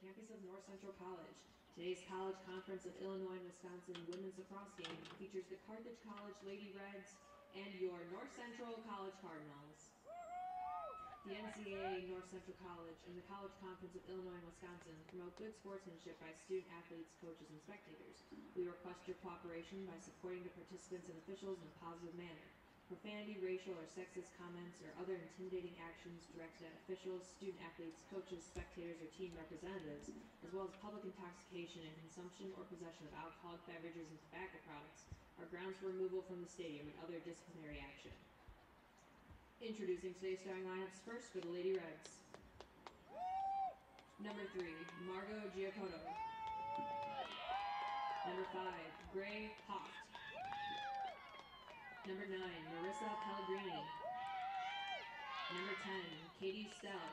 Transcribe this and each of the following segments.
campus of North Central College. Today's College Conference of Illinois and Wisconsin women's lacrosse game features the Carthage College Lady Reds and your North Central College Cardinals. The NCAA, North Central College, and the College Conference of Illinois and Wisconsin promote good sportsmanship by student athletes, coaches, and spectators. We request your cooperation by supporting the participants and officials in a positive manner. Profanity, racial, or sexist comments or other intimidating actions directed at officials, student athletes, coaches, spectators, or team representatives, as well as public intoxication and consumption or possession of alcoholic beverages and tobacco products, are grounds for removal from the stadium and other disciplinary action. Introducing today's starting lineups first for the Lady Reds. Number 3, Margot Giacotto. Number 5, Gray Hoft. Number 9, Marissa Pellegrini. Number 10, Katie Stell.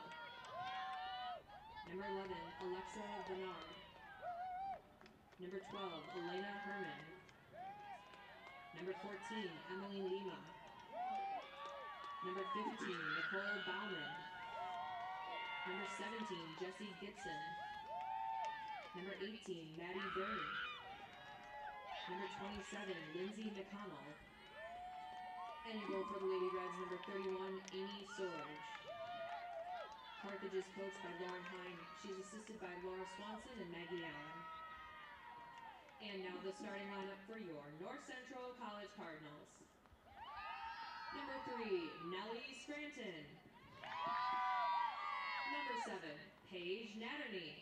Number 11, Alexa Bernard. Number 12, Elena Herman. Number 14, Emily Lima. Number 15, Nicole Bauman. Number 17, Jessie Gibson. Number 18, Maddie Byrne. Number 27, Lindsay McConnell. And in goal for the Lady Reds, number 31, Amy Sorge. Carthage is coached by Lauren Hine. She's assisted by Laura Swanson and Maggie Allen. And now the starting lineup for your North Central College Cardinals. Number 3, Nellie Scranton. Number 7, Paige Natterney.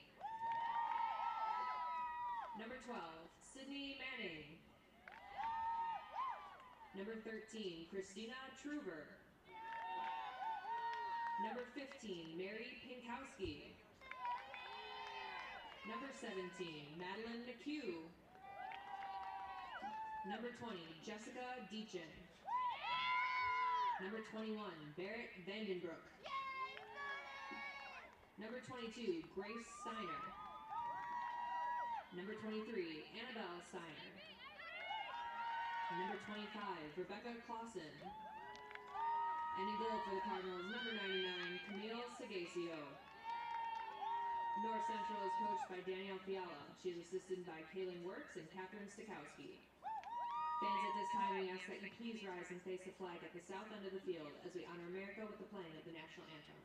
Number 12, Sydney Manning. Number 13, Christina Truber. Number 15, Mary Pinkowski. Number 17, Madeline McHugh. Number 20, Jessica Deachin. Number 21, Barrett Vandenbroek. Number 22, Grace Steiner. Number 23, Annabelle Steiner. Number 25, Rebecca Clausen. And in goal for the Cardinals, number 99, Camille Segasio. North Central is coached by Danielle Fiala. She is assisted by Kaylin Works and Catherine Stakowski. Fans, at this time, we ask that you please rise and face the flag at the south end of the field as we honor America with the playing of the national anthem.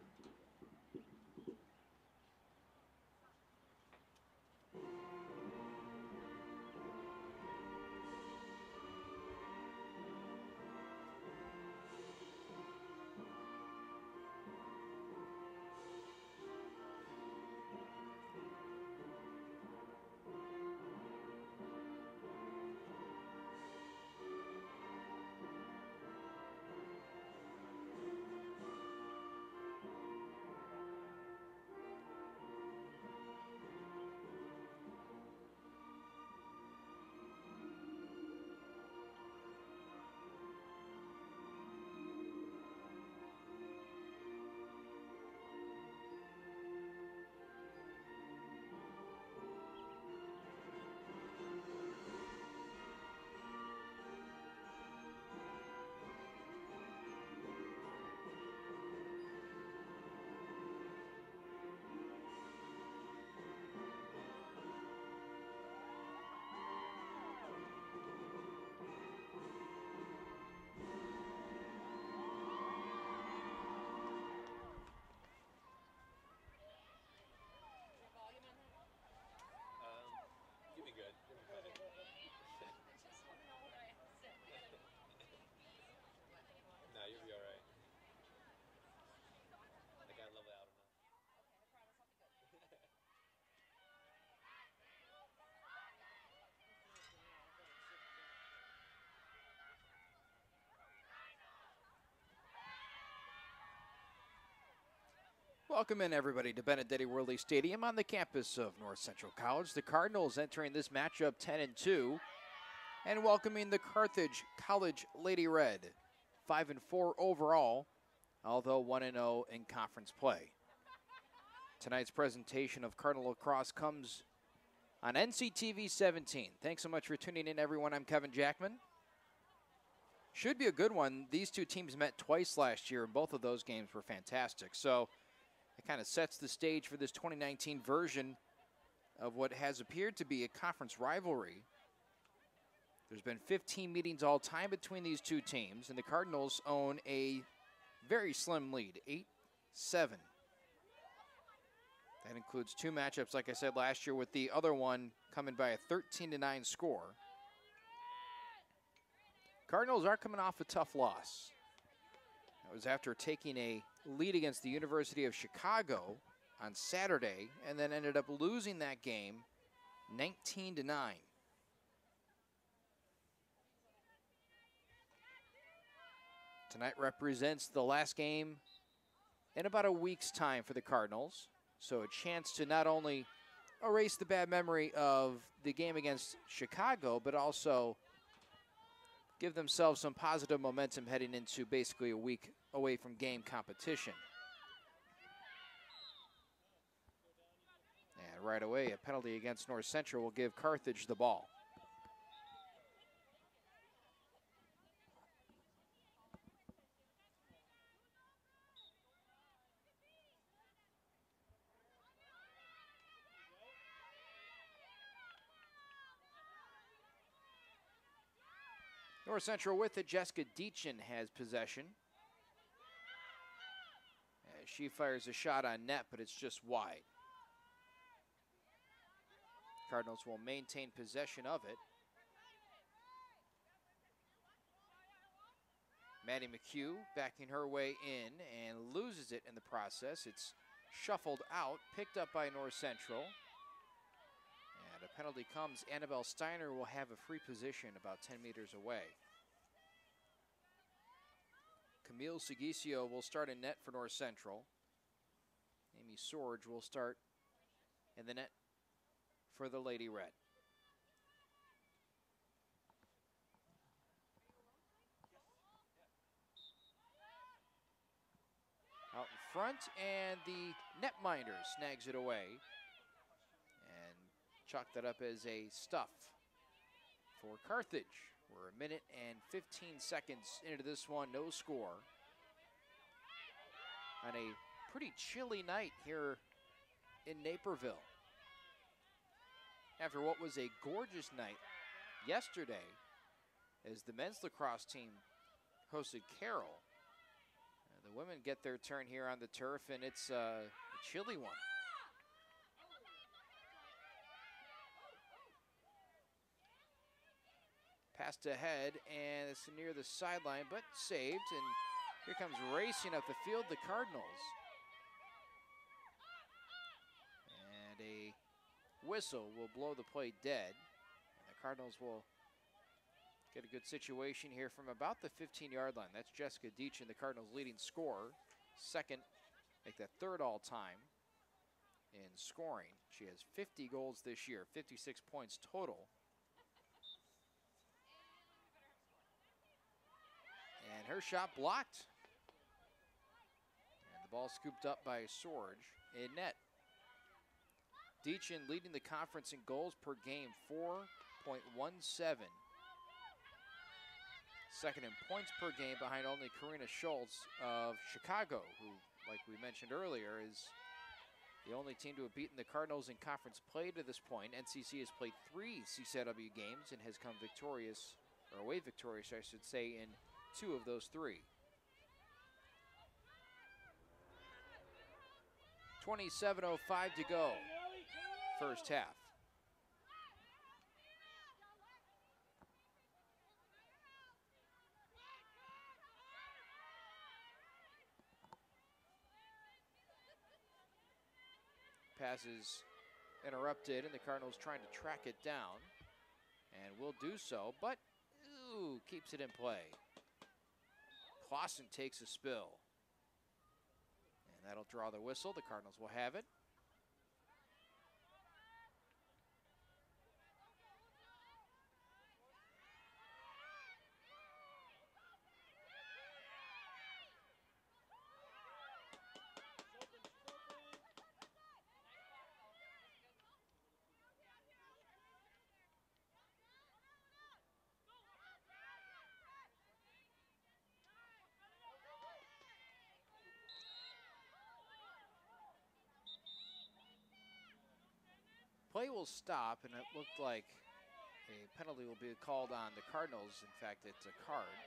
Welcome in, everybody, to Benedetti Worley Stadium on the campus of North Central College. The Cardinals entering this matchup 10-2 and welcoming the Carthage College Lady Red, 5-4 overall, although 1-0 in conference play. Tonight's presentation of Cardinal Lacrosse comes on NCTV 17. Thanks so much for tuning in, everyone. I'm Kevin Jackman. Should be a good one. These two teams met twice last year, and both of those games were fantastic. So it kind of sets the stage for this 2019 version of what has appeared to be a conference rivalry. There's been 15 meetings all time between these two teams, and the Cardinals own a very slim lead, 8-7. That includes 2 matchups, like I said last year, with the other one coming by a 13-9 score. Cardinals are coming off a tough loss. That was after taking a lead against the University of Chicago on Saturday, and then ended up losing that game 19-9. Tonight represents the last game in about a week's time for the Cardinals. So a chance to not only erase the bad memory of the game against Chicago, but also give themselves some positive momentum heading into basically a week away from game competition. And right away, a penalty against North Central will give Carthage the ball. North Central with it. Jessica Deachin has possession. As she fires a shot on net, but it's just wide. Cardinals will maintain possession of it. Maddie McHugh backing her way in and loses it in the process. It's shuffled out, picked up by North Central. And a penalty comes. Annabelle Steiner will have a free position about 10 meters away. Camille Sigisio will start in net for North Central. Amy Sorge will start in the net for the Lady Red. Out in front, and the netminder snags it away and chalked that up as a stuff for Carthage. We're a minute and 15 seconds into this one, no score. On a pretty chilly night here in Naperville. After what was a gorgeous night yesterday as the men's lacrosse team hosted Carroll. The women get their turn here on the turf, and it's a chilly one. Passed ahead, and it's near the sideline, but saved. And here comes racing up the field the Cardinals. And a whistle will blow the play dead. And the Cardinals will get a good situation here from about the 15-yard line. That's Jessica Deachin, the Cardinals' leading scorer. Second, make that third all-time in scoring. She has 50 goals this year, 56 points total. And her shot blocked. And the ball scooped up by Sorge in net. Deachin leading the conference in goals per game, 4.17. Second in points per game behind only Karina Schultz of Chicago, who, like we mentioned earlier, is the only team to have beaten the Cardinals in conference play to this point. NCC has played 3 CCW games and has come victorious, or away victorious, I should say, in 2 of those 3. 27:05 to go, first half. Pass is interrupted, and the Cardinals trying to track it down, and will do so, but keeps it in play. Clausen takes a spill, and that'll draw the whistle. The Cardinals will have it. play will stop, and it looked like a penalty will be called on the Cardinals. In fact, it's a card.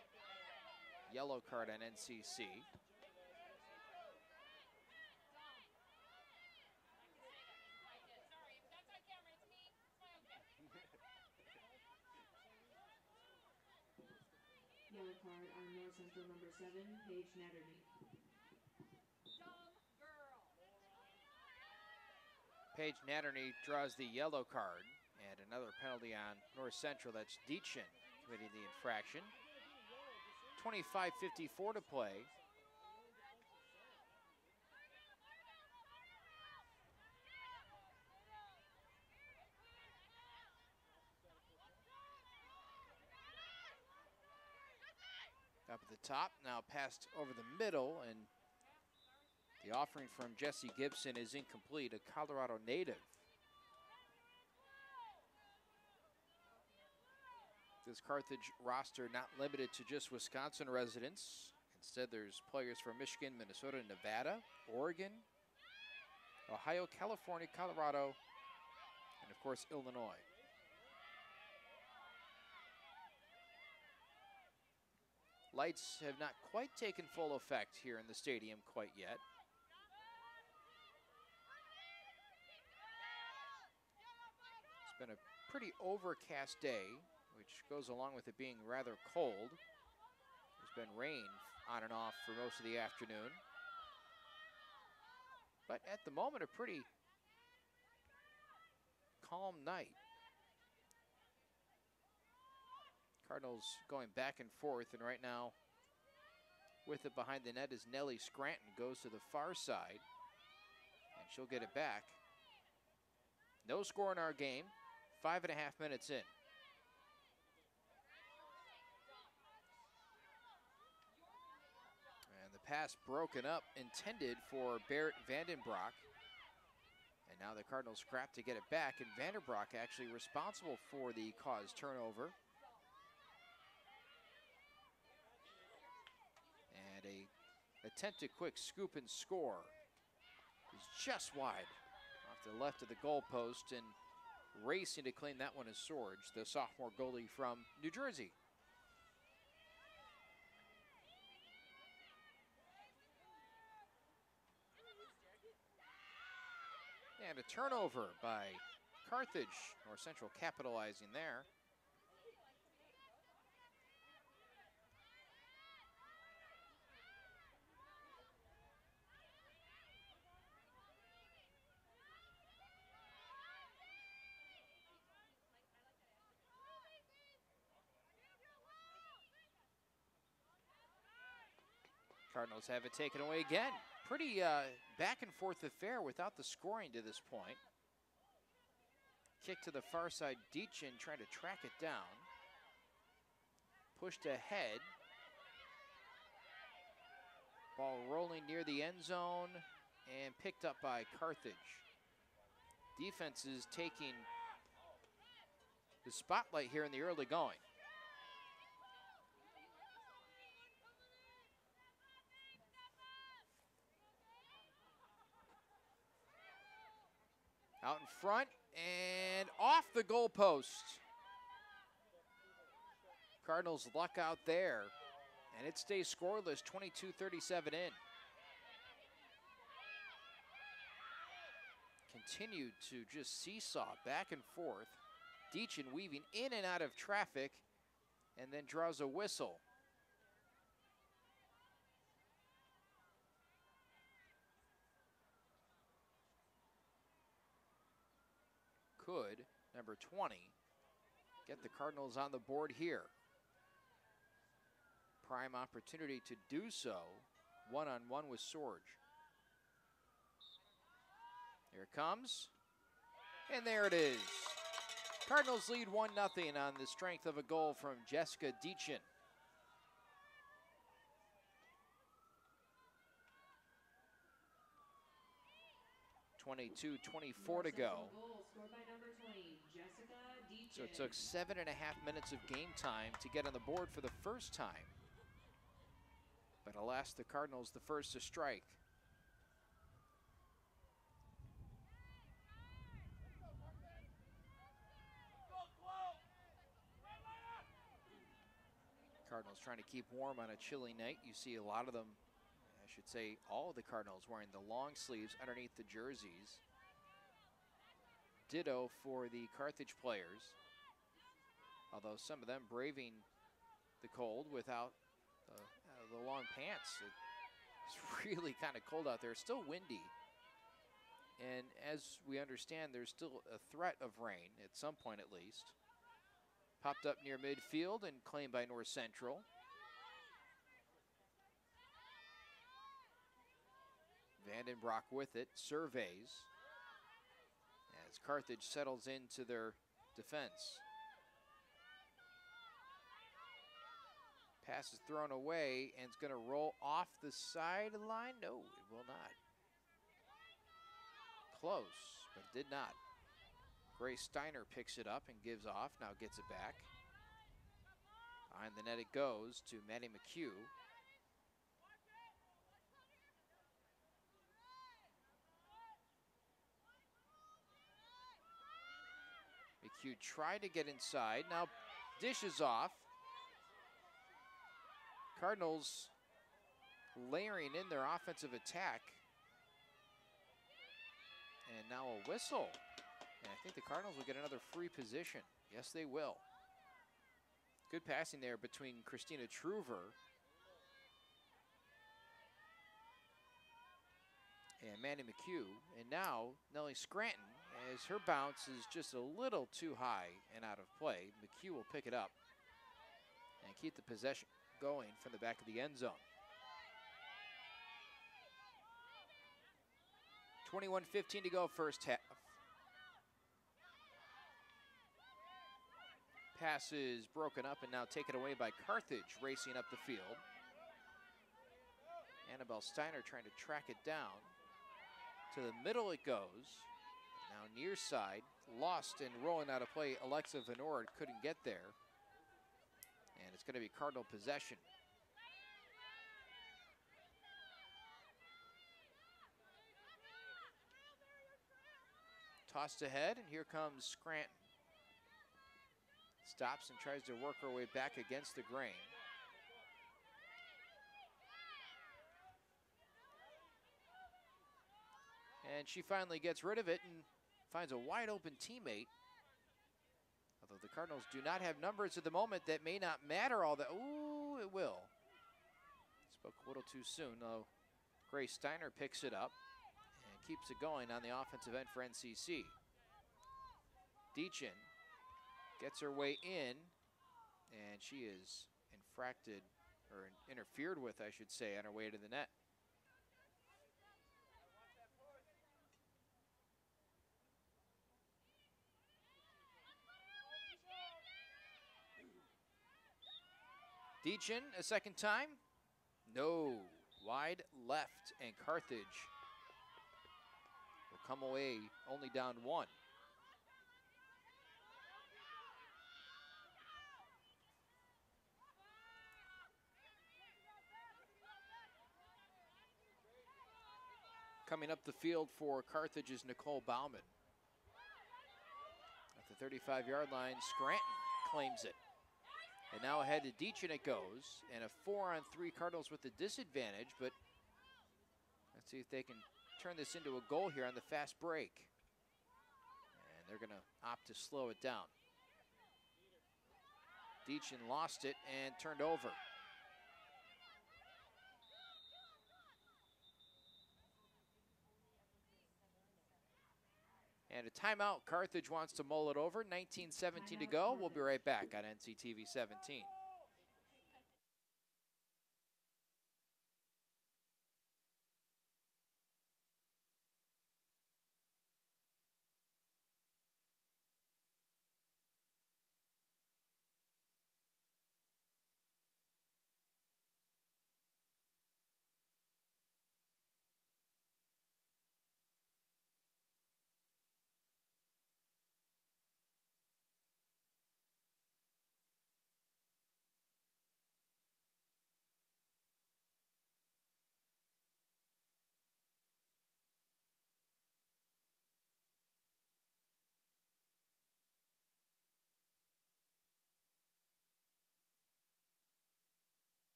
Yellow card on NCC. Yellow card on North Central number 7, Paige Natterny. Paige Natterny draws the yellow card, and another penalty on North Central. That's Deachin committing the infraction. 25:54 to play. Up at the top, now passed over the middle, and the offering from Jesse Gibson is incomplete, a Colorado native. This Carthage roster not limited to just Wisconsin residents. Instead, there's players from Michigan, Minnesota, Nevada, Oregon, Ohio, California, Colorado, and of course, Illinois. Lights have not quite taken full effect here in the stadium quite yet. It's been a pretty overcast day, which goes along with it being rather cold. There's been rain on and off for most of the afternoon. But at the moment, a pretty calm night. Cardinals going back and forth, and right now with it behind the net is Nellie Scranton, goes to the far side, and she'll get it back. No score in our game, 5.5 minutes in. And the pass broken up, intended for Barrett Vandenbroek. And now the Cardinals scrap to get it back, and Vandenbroek actually responsible for the caused turnover. And a attempted quick scoop and score is just wide off the left of the goalpost, and racing to claim that one is Sorge, the sophomore goalie from New Jersey. And a turnover by Carthage. North Central capitalizing there. Cardinals have it taken away again. Pretty back and forth affair without the scoring to this point. Kick to the far side, Deachin trying to track it down. Pushed ahead. Ball rolling near the end zone and picked up by Carthage. Defense is taking the spotlight here in the early going. Out in front and off the goalpost. Cardinals luck out there, and it stays scoreless, 22:37 in. Continued to just seesaw back and forth. Deachin weaving in and out of traffic, and then draws a whistle. Could, number 20, get the Cardinals on the board here. Prime opportunity to do so, one-on-one with Sorge. Here it comes, and there it is. Cardinals lead 1-0 on the strength of a goal from Jessica Deachin. .22-24 to go. So it took 7.5 minutes of game time to get on the board for the first time. But alas, the Cardinals the first to strike. Cardinals trying to keep warm on a chilly night. You see a lot of them, I should say all of the Cardinals, wearing the long sleeves underneath the jerseys. Ditto for the Carthage players, although some of them braving the cold without the long pants. It's really kind of cold out there. It's still windy. And as we understand, there's still a threat of rain at some point at least. Popped up near midfield and claimed by North Central. Vandenbroek with it, surveys as Carthage settles into their defense. Pass is thrown away and it's going to roll off the sideline. No, it will not. Close, but it did not. Grace Steiner picks it up and gives off, now gets it back. Behind the net it goes to Maddie McHugh. McHugh tried to get inside, now dishes off. Cardinals layering in their offensive attack. And now a whistle. And I think the Cardinals will get another free position. Yes, they will. Good passing there between Christina Truver and Mandy McHugh. And now Nellie Scranton, as her bounce is just a little too high and out of play. McHugh will pick it up and keep the possession going from the back of the end zone. 21:15 to go first half. Pass is broken up and now taken away by Carthage, racing up the field. Annabelle Steiner trying to track it down. To the middle it goes. Now near side, lost and rolling out of play. Alexa Venord couldn't get there. And it's going to be Cardinal possession. Tossed ahead, and here comes Scranton. Stops and tries to work her way back against the grain. And she finally gets rid of it and finds a wide open teammate. Although the Cardinals do not have numbers at the moment, that may not matter all that. Ooh, it will. Spoke a little too soon, though. Grace Steiner picks it up and keeps it going on the offensive end for NCC. Deachin gets her way in, and she is infracted, or interfered with, I should say, on her way to the net. Deachin a second time. No, wide left, and Carthage will come away only down one. Coming up the field for Carthage is Nicole Bauman. At the 35-yard line, Scranton claims it. And now ahead to Deachin it goes, and a 4-on-3 Cardinals with the disadvantage, but let's see if they can turn this into a goal here on the fast break. And they're going to opt to slow it down. Deachin lost it and turned over. And a timeout. Carthage wants to mull it over. 19:17 to go. We'll be right back on NCTV 17.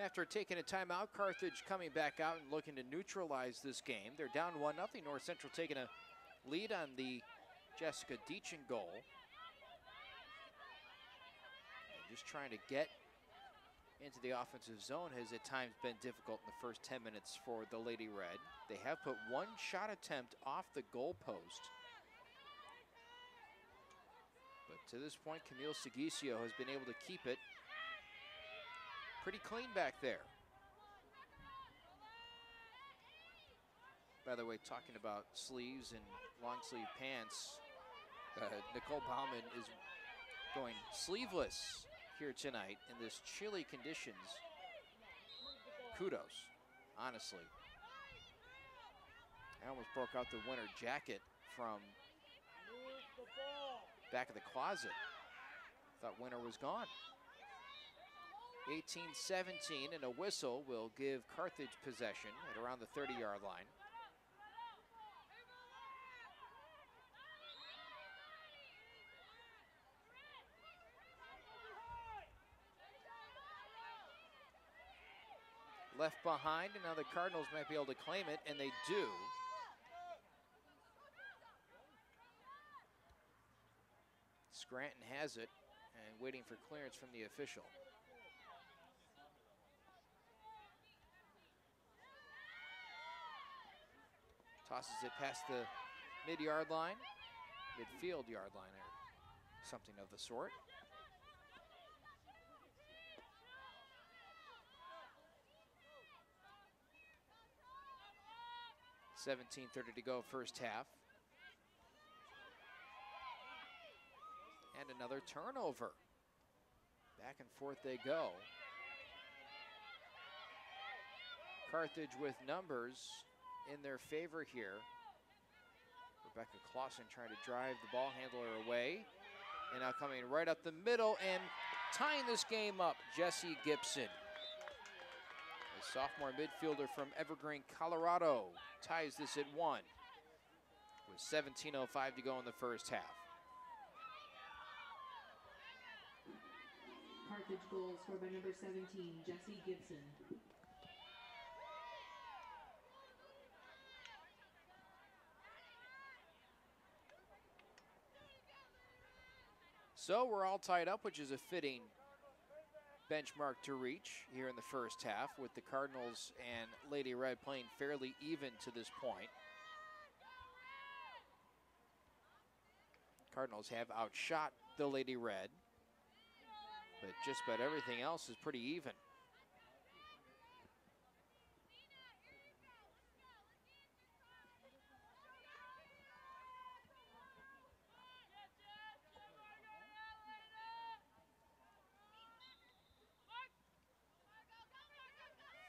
After taking a timeout, Carthage coming back out and looking to neutralize this game. They're down 1-0. North Central taking a lead on the Jessica Deachin goal. And just trying to get into the offensive zone has at times been difficult in the first 10 minutes for the Lady Red. They have put one shot attempt off the goal post. But to this point, Camille Sigisio has been able to keep it pretty clean back there. By the way, talking about sleeves and long sleeve pants, Nicole Bauman is going sleeveless here tonight in this chilly conditions. Kudos, honestly. I almost broke out the winter jacket from back of the closet. Thought winter was gone. 18-17, and a whistle will give Carthage possession at around the 30-yard line. Left behind, and now the Cardinals might be able to claim it, and they do. Scranton has it, and waiting for clearance from the official. Tosses it past the mid-yard line, midfield yard line, or something of the sort. 17:30 to go, first half. And another turnover. Back and forth they go. Carthage with numbers in their favor here. Rebecca Clausen trying to drive the ball handler away. And now coming right up the middle and tying this game up, Jessie Gibson. A sophomore midfielder from Evergreen, Colorado, ties this at 1 with 17:05 to go in the first half. Carthage goal scored by number 17, Jessie Gibson. So we're all tied up, which is a fitting benchmark to reach here in the first half, with the Cardinals and Lady Red playing fairly even to this point. Cardinals have outshot the Lady Red, but just about everything else is pretty even.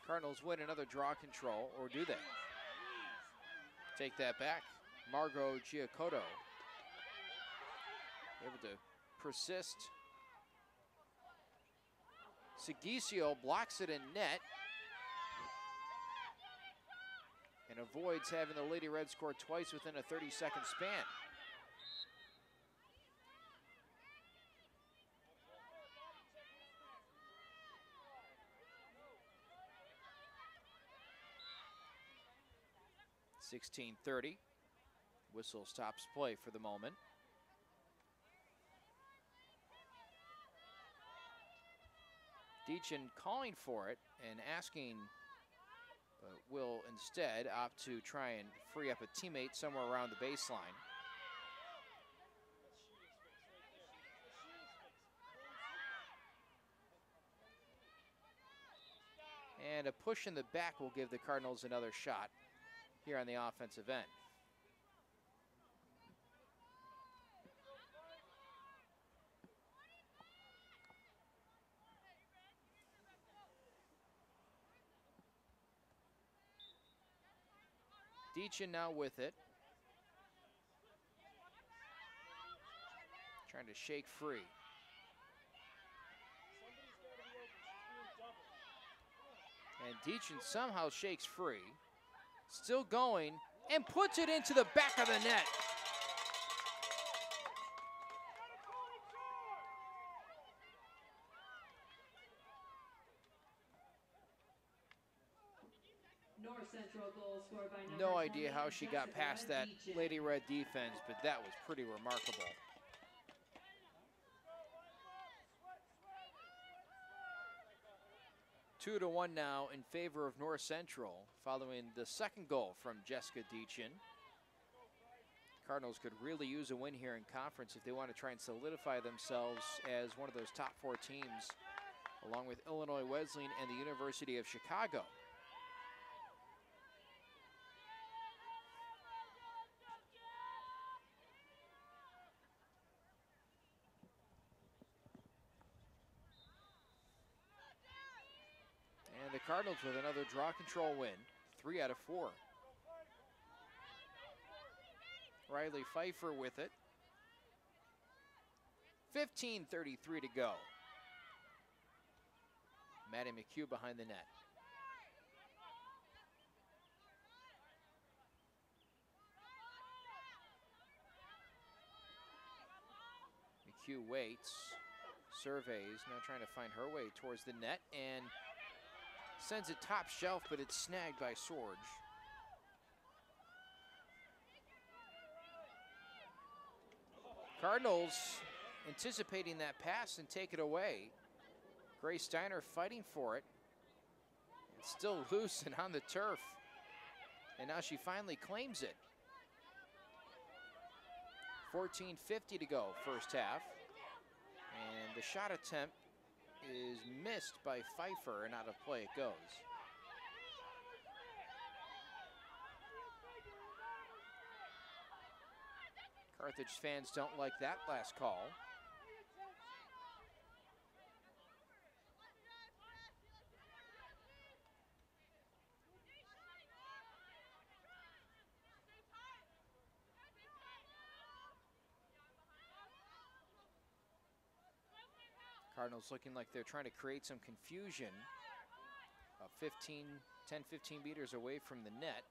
Cardinals win another draw control, or do they? Take that back. Margot Giacoto able to persist. Sigisio blocks it in net and avoids having the Lady Red score twice within a 30-second span. .16:30. Whistle stops play for the moment. Deachin calling for it and asking, but will instead opt to try and free up a teammate somewhere around the baseline. And a push in the back will give the Cardinals another shot here on the offensive end. Deachin now with it. Trying to shake free. And Deachin somehow shakes free. Still going and puts it into the back of the net. North Central goal scored by number No 20, idea how she got past that Deachin. Lady Red defense, but that was pretty remarkable. Two to one now in favor of North Central, following the second goal from Jessica Deachin. Cardinals could really use a win here in conference if they want to try and solidify themselves as one of those top four teams, along with Illinois Wesleyan and the University of Chicago. And the Cardinals with another draw control win, 3 out of 4. Riley Pfeiffer with it. 15:33 to go. Maddie McHugh behind the net. McHugh waits, surveys, now trying to find her way towards the net and sends it top shelf, but it's snagged by Sorge. Cardinals anticipating that pass and take it away. Grace Steiner fighting for it. It's still loose and on the turf. And now she finally claims it. 14:50 to go, first half. And the shot attempt is missed by Pfeiffer, and out of play it goes. Carthage fans don't like that last call. Cardinals looking like they're trying to create some confusion. About 10-15 meters away from the net.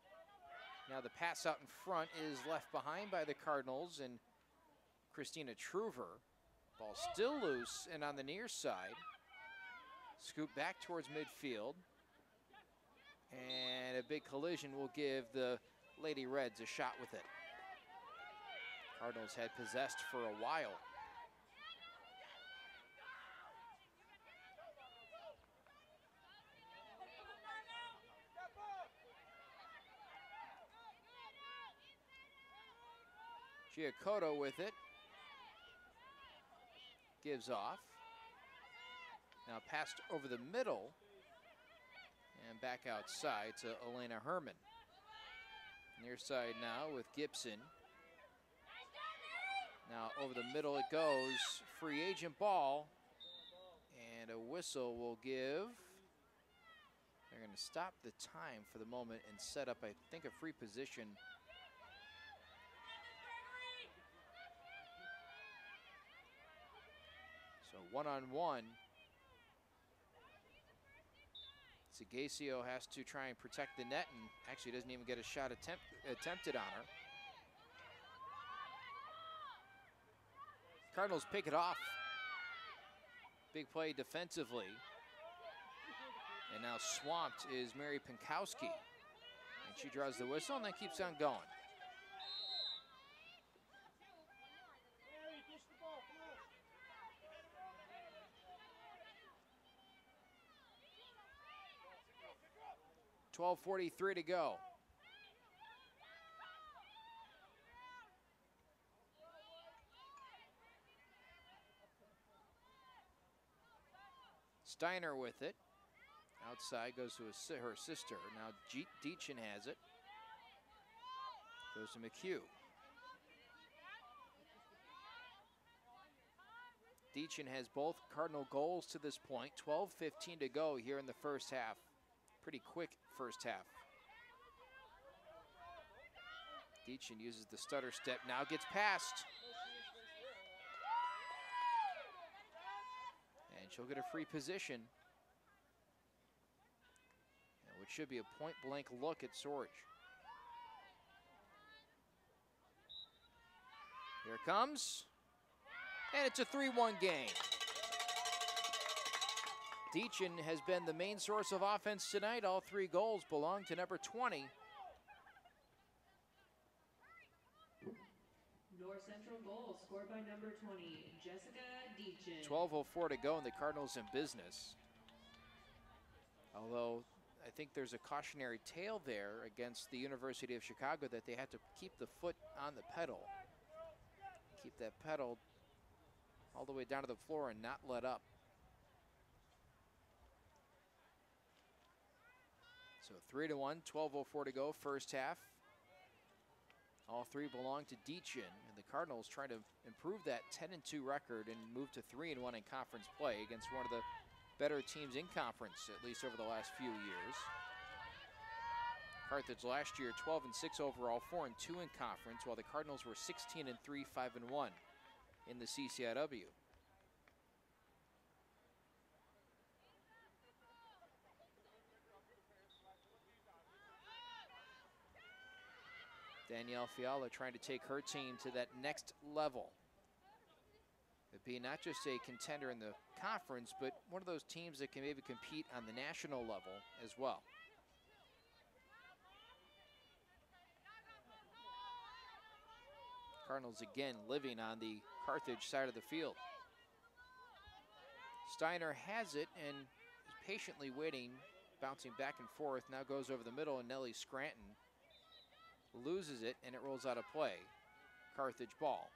Now the pass out in front is left behind by the Cardinals, and Christina Truver. Ball still loose and on the near side. Scoop back towards midfield. And a big collision will give the Lady Reds a shot with it. Cardinals had possessed for a while. Giacoto with it. Gives off. Now passed over the middle. And back outside to Elena Herman. Near side now with Gibson. Now over the middle it goes. Free agent ball. And a whistle will give. They're going to stop the time for the moment and set up, I think, a free position. So one-on-one. Segasio has to try and protect the net and actually doesn't even get a shot attempted on her. Cardinals pick it off. Big play defensively. And now swamped is Mary Pinkowski. And she draws the whistle and then keeps on going. .12:43 to go. Steiner with it. Outside goes to her sister. Now Deachin has it. Goes to McHugh. Deachin has both Cardinal goals to this point. 12:15 to go here in the first half. Pretty quick first half. Deachin uses the stutter step, now gets past. And she'll get a free position. Which should be a point-blank look at Sorge. Here it comes. And it's a 3-1 game. Deachin has been the main source of offense tonight. All 3 goals belong to number 20. North Central goal scored by number 20, Jessica Deachin. 12:04 to go, and the Cardinals in business. Although I think there's a cautionary tale there against the University of Chicago that they had to keep the foot on the pedal. Keep that pedal all the way down to the floor and not let up. So 3-1, 12:04 to go, first half. All 3 belong to Deachin, and the Cardinals trying to improve that 10-2 record and move to 3-1 in conference play against one of the better teams in conference, at least over the last few years. Carthage last year 12-6 overall, 4-2 in conference, while the Cardinals were 16-3, 5-1 in the CCIW. Danielle Fiala trying to take her team to that next level. It'd be not just a contender in the conference, but one of those teams that can maybe compete on the national level as well. Cardinals again living on the Carthage side of the field. Steiner has it and is patiently waiting, bouncing back and forth. Now goes over the middle, and Nellie Scranton loses it, and it rolls out of play. Carthage ball.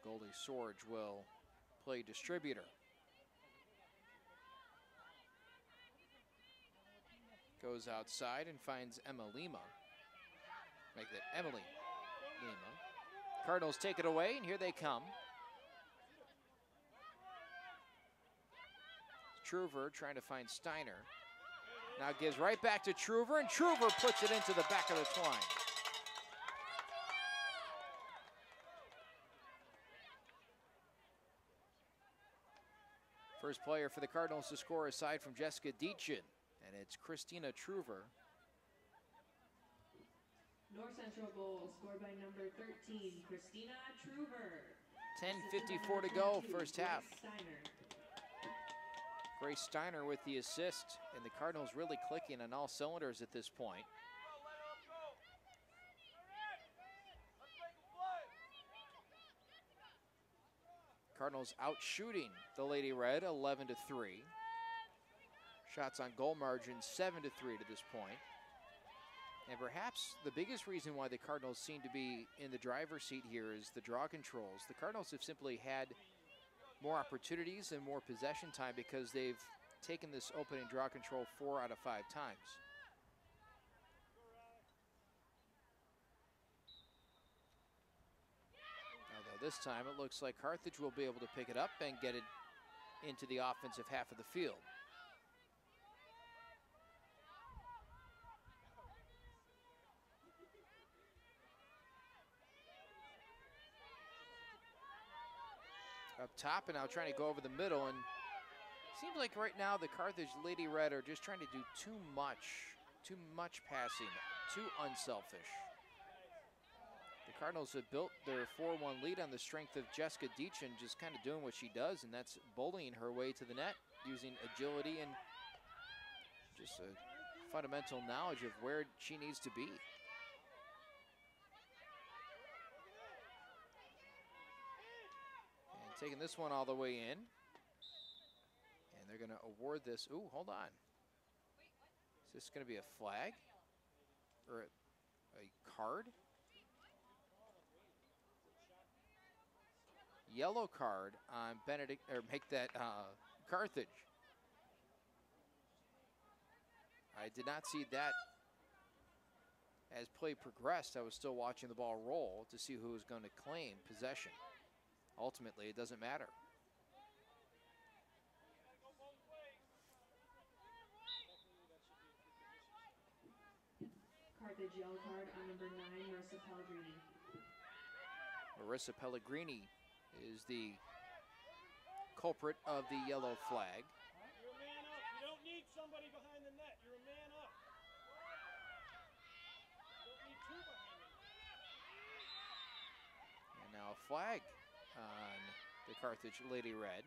The goalie Sorge will play distributor. Goes outside and finds Emma Lima. Make that Emily Lima. Cardinals take it away, and here they come. Truver trying to find Steiner. Now gives right back to Truver, and Truver puts it into the back of the twine. First player for the Cardinals to score aside from Jessica Deachin, and it's Christina Truver. North Central goal scored by number 13, Christina Truver. 10:54 to go, first half. Steiner. Grace Steiner with the assist, and the Cardinals really clicking on all cylinders at this point. Cardinals out shooting the Lady Red 11-3. Shots on goal margin 7-3 to this point. And perhaps the biggest reason why the Cardinals seem to be in the driver's seat here is the draw controls. The Cardinals have simply had more opportunities and more possession time because they've taken this opening draw control 4 out of 5 times. Although this time it looks like Carthage will be able to pick it up and get it into the offensive half of the field. Up top, and now trying to go over the middle, and seems like right now the Carthage Lady Red are just trying to do too much passing, too unselfish. The Cardinals have built their 4-1 lead on the strength of Jessica Deachin just kind of doing what she does, and that's bullying her way to the net using agility and just a fundamental knowledge of where she needs to be. Taking this one all the way in. And they're going to award this. Ooh, hold on. Is this going to be a flag? Or a card? Yellow card on Benedict, or make that Carthage. I did not see that as play progressed. I was still watching the ball roll to see who was going to claim possession. Ultimately, it doesn't matter. Carthage yellow card on number 9, Marissa Pellegrini. Marissa Pellegrini is the culprit of the yellow flag. You're a man up. You don't need somebody behind the net. You're a man up. flag on the Carthage Lady Red.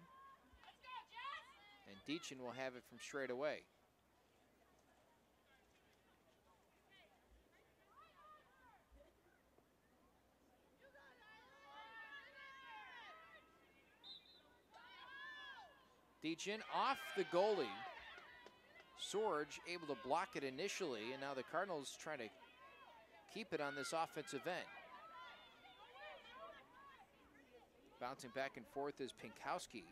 And Deachin will have it from straight away. Deachin off the goalie. Sorge able to block it initially, and now the Cardinals trying to keep it on this offensive end. Bouncing back and forth is Pinkowski.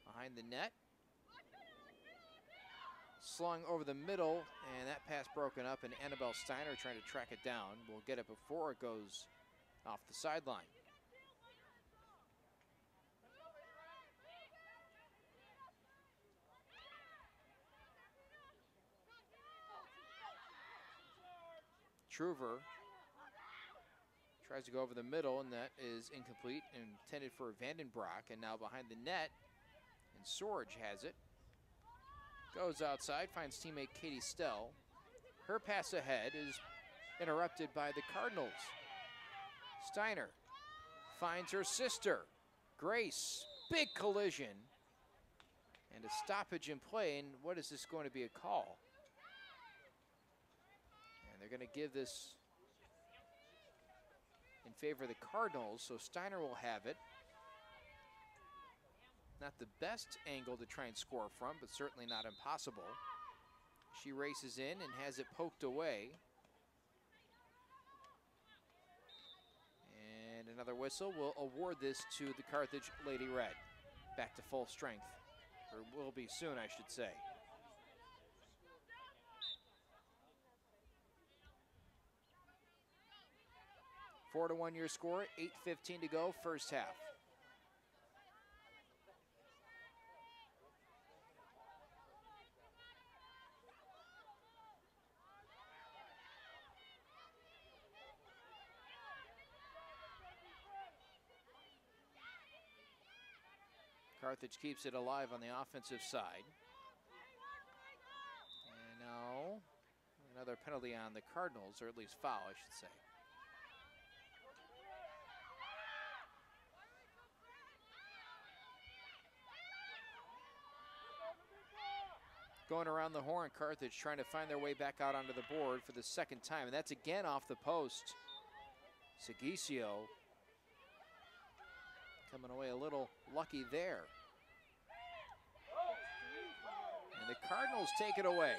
Behind the net. Slung over the middle, and that pass broken up, and Annabelle Steiner trying to track it down. Will get it before it goes off the sideline. Truver tries to go over the middle, and that is incomplete, intended for Vandenbroek, and now behind the net, and Sorge has it. Goes outside, finds teammate Katie Stell. Her pass ahead is interrupted by the Cardinals. Steiner finds her sister, Grace. Big collision. And a stoppage in play, and what is this going to be a call? And they're going to give this in favor of the Cardinals, so Steiner will have it. Not the best angle to try and score from, but certainly not impossible. She races in and has it poked away. And another whistle will award this to the Carthage Lady Red. Back to full strength, or will be soon, I should say. – 4-1 your score, 8:15 to go, first half. Carthage keeps it alive on the offensive side. And now another penalty on the Cardinals, or at least foul, I should say. Going around the horn, Carthage trying to find their way back out onto the board for the second time, and that's again off the post. Segisio coming away a little lucky there. And the Cardinals take it away.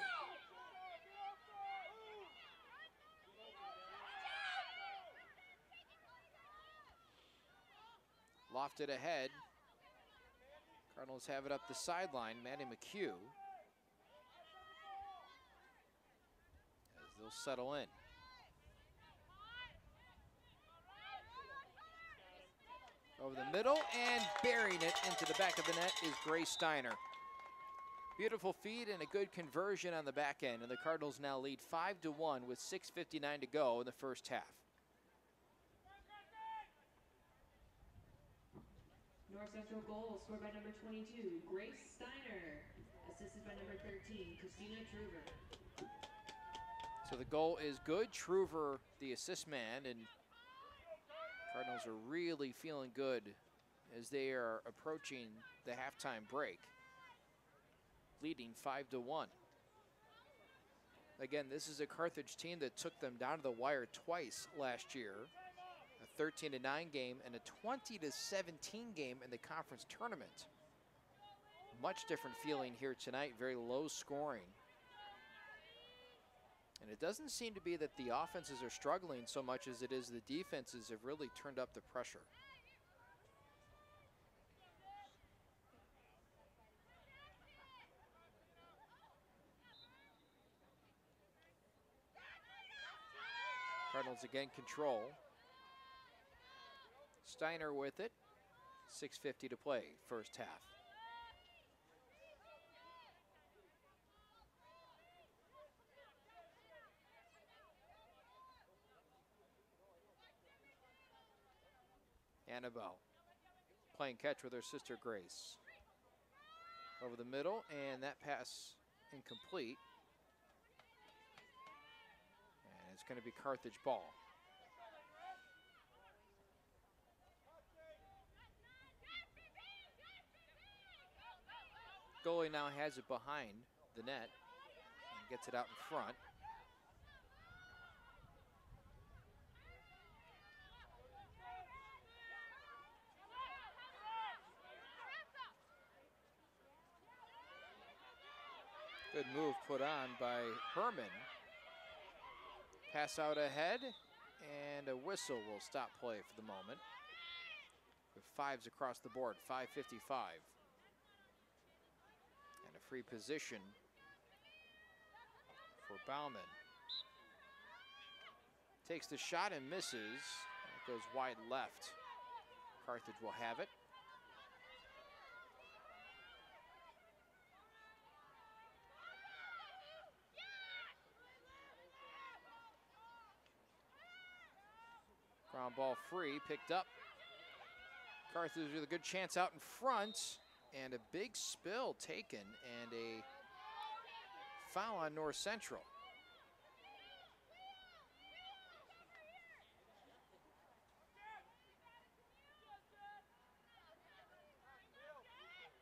Lofted ahead. Cardinals have it up the sideline. Maddie McHugh. As they'll settle in. Over the middle, and burying it into the back of the net is Grace Steiner. Beautiful feed and a good conversion on the back end, and the Cardinals now lead 5-1 with 6:59 to go in the first half. North Central goal scored by number 22, Grace Steiner, assisted by number 13, Christina Truver. So the goal is good. Truver, the assist man, and Cardinals are really feeling good as they are approaching the halftime break, leading 5-1. Again, this is a Carthage team that took them down to the wire twice last year. A 13-9 game and a 20-17 game in the conference tournament. Much different feeling here tonight, very low scoring. And it doesn't seem to be that the offenses are struggling so much as it is the defenses have really turned up the pressure. Cardinals again control. Steiner with it. 6:50 to play, first half. Annabelle playing catch with her sister Grace. Over the middle, and that pass incomplete. And it's going to be Carthage ball. goalie now has it behind the net and gets it out in front. Good move put on by Herman. Pass out ahead, and a whistle will stop play for the moment. With 5s across the board, 5:55. And a free position for Bauman. Takes the shot and misses. It goes wide left. Carthage will have it. Ground ball free, picked up. Carthage with a good chance out in front, and a big spill taken, and a foul on North Central.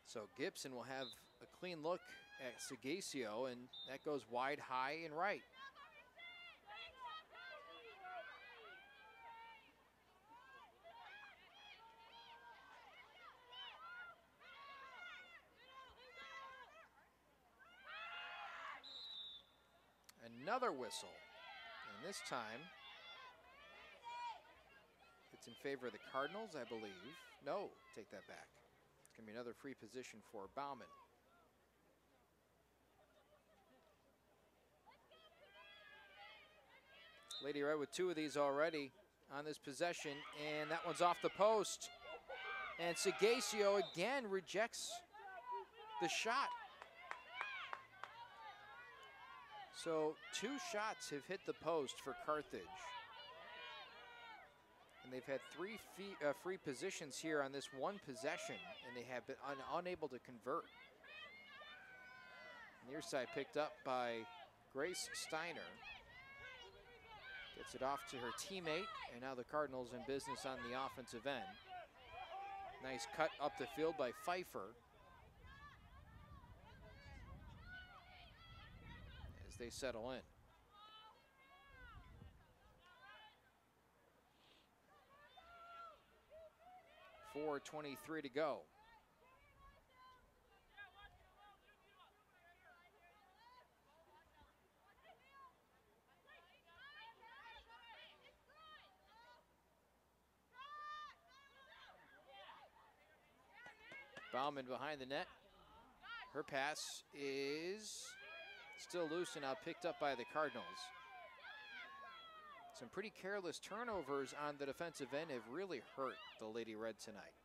So Gibson will have a clean look at Segasio, and that goes wide, high, and right. Another whistle, and this time it's in favor of the Cardinals, I believe. No, take that back. It's going to be another free position for Bauman. Lady Red with 2 of these already on this possession, and that one's off the post. And Segasio again rejects the shot. So 2 shots have hit the post for Carthage. And they've had 3 free positions here on this one possession, and they have been unable to convert. Near side picked up by Grace Steiner. Gets it off to her teammate, and now the Cardinals in business on the offensive end. Nice cut up the field by Pfeiffer. As they settle in. .4:23 to go. Bauman behind the net. Her pass is still loose and now picked up by the Cardinals. Some pretty careless turnovers on the defensive end have really hurt the Lady Red tonight.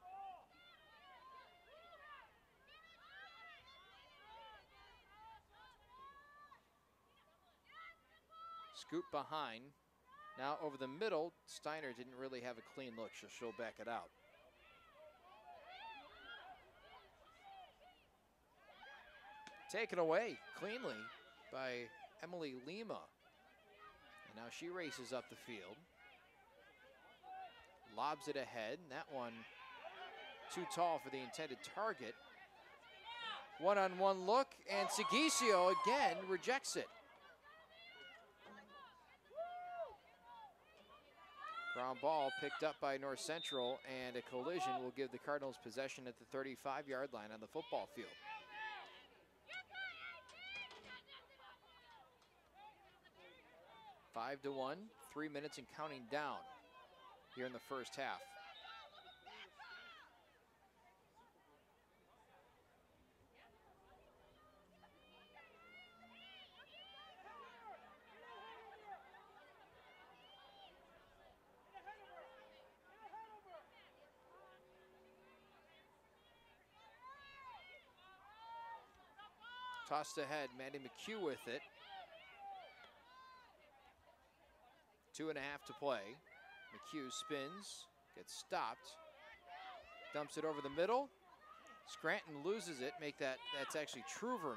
Scoop behind. Now over the middle, Steiner didn't really have a clean look, so she'll back it out. Taken away cleanly by Emily Lima. And now she races up the field. Lobs it ahead, and that one too tall for the intended target. One-on-one look, and Segasio again rejects it. Ground ball picked up by North Central, and a collision will give the Cardinals possession at the 35-yard line on the football field. Five to 1, 3 minutes and counting down here in the first half. Tossed ahead, Maddie McHugh with it. 2.5 to play. McHugh spins, gets stopped, dumps it over the middle. Scranton loses it, that's actually Truver.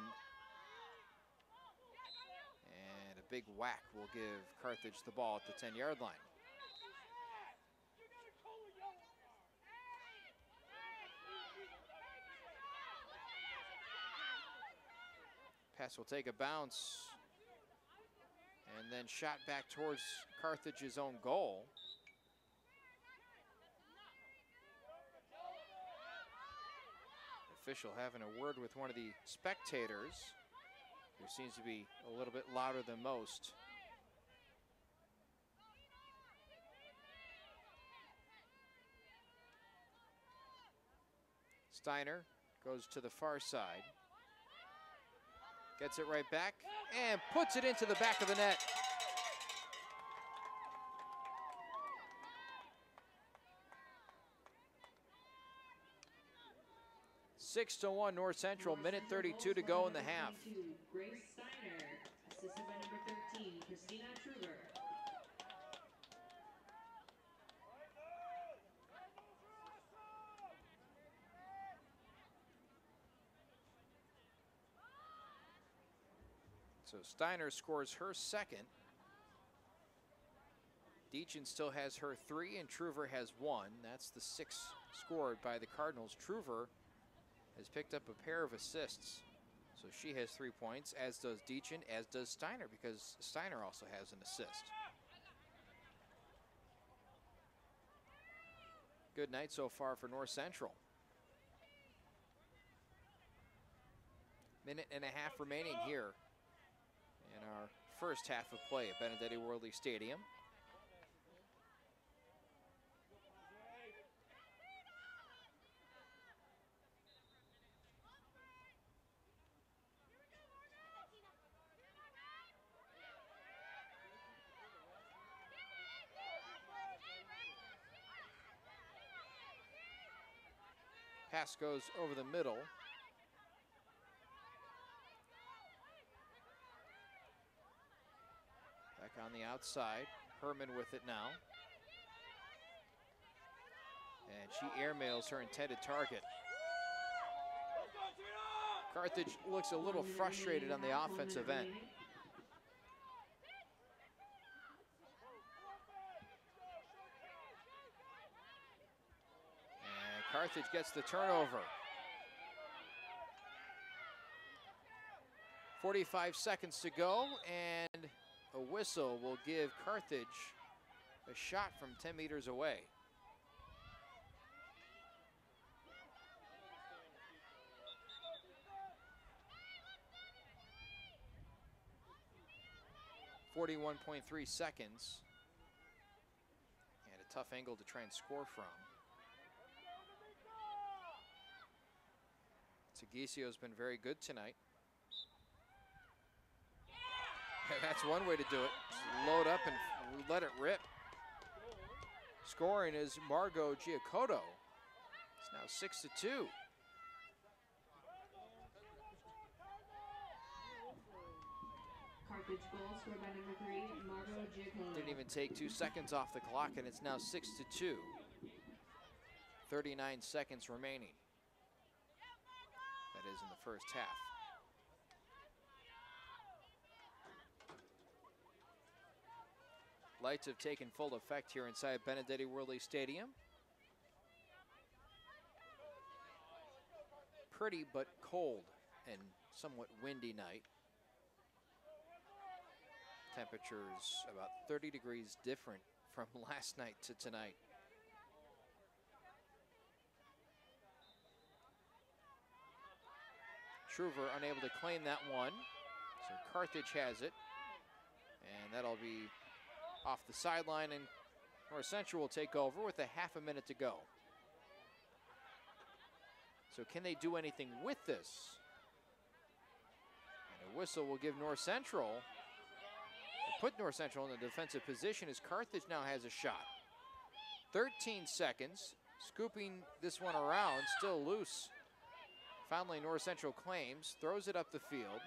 And a big whack will give Carthage the ball at the 10-yard line. Pass will take a bounce. And then shot back towards Carthage's own goal. Official having a word with one of the spectators, who seems to be a little bit louder than most. Steiner goes to the far side. Gets it right back and puts it into the back of the net. Six to 1 North Central, minute 32 to go in the half. Grace Steiner, assisted by number 13, Christina Truber. So Steiner scores her second. Deachin still has her 3 and Truver has 1. That's the 6 scored by the Cardinals. Truver has picked up a pair of assists. So she has 3 points, as does Deachin, as does Steiner, because Steiner also has an assist. Good night so far for North Central. Minute and a half remaining here in our first half of play at Benedetti Worley Stadium. Pass goes over the middle. Back on the outside. Herman with it now. And she airmails her intended target. Carthage looks a little frustrated on the offensive end. Carthage gets the turnover. 45 seconds to go, and a whistle will give Carthage a shot from 10 meters away. .3 seconds. And a tough angle to try and score from. Tagisio's been very good tonight. That's one way to do it. Just load up and let it rip. Scoring is Margot Giacotto. It's now 6 to 2. Carthage goal scored by number 3, Margot Giacotto. Didn't even take 2 seconds off the clock, and it's now 6 to 2. 39 seconds remaining. That is in the first half. Lights have taken full effect here inside Benedetti Worley Stadium. Pretty but cold and somewhat windy night. Temperatures about 30 degrees different from last night to tonight. Truver unable to claim that one, so Carthage has it, and that'll be off the sideline, and North Central will take over with a half a minute to go. So can they do anything with this? And a whistle will give North Central, put North Central in a defensive position as Carthage now has a shot. 13 seconds, scooping this one around, still loose. Finally, North Central claims, throws it up the field.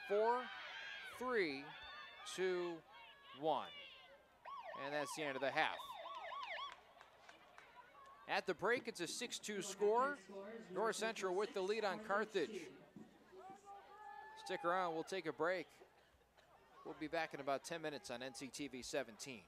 4, 3, 2, 1. And that's the end of the half. At the break, it's a 6-2 score. North Central with the lead on Carthage. Stick around, we'll take a break. We'll be back in about 10 minutes on NCTV 17.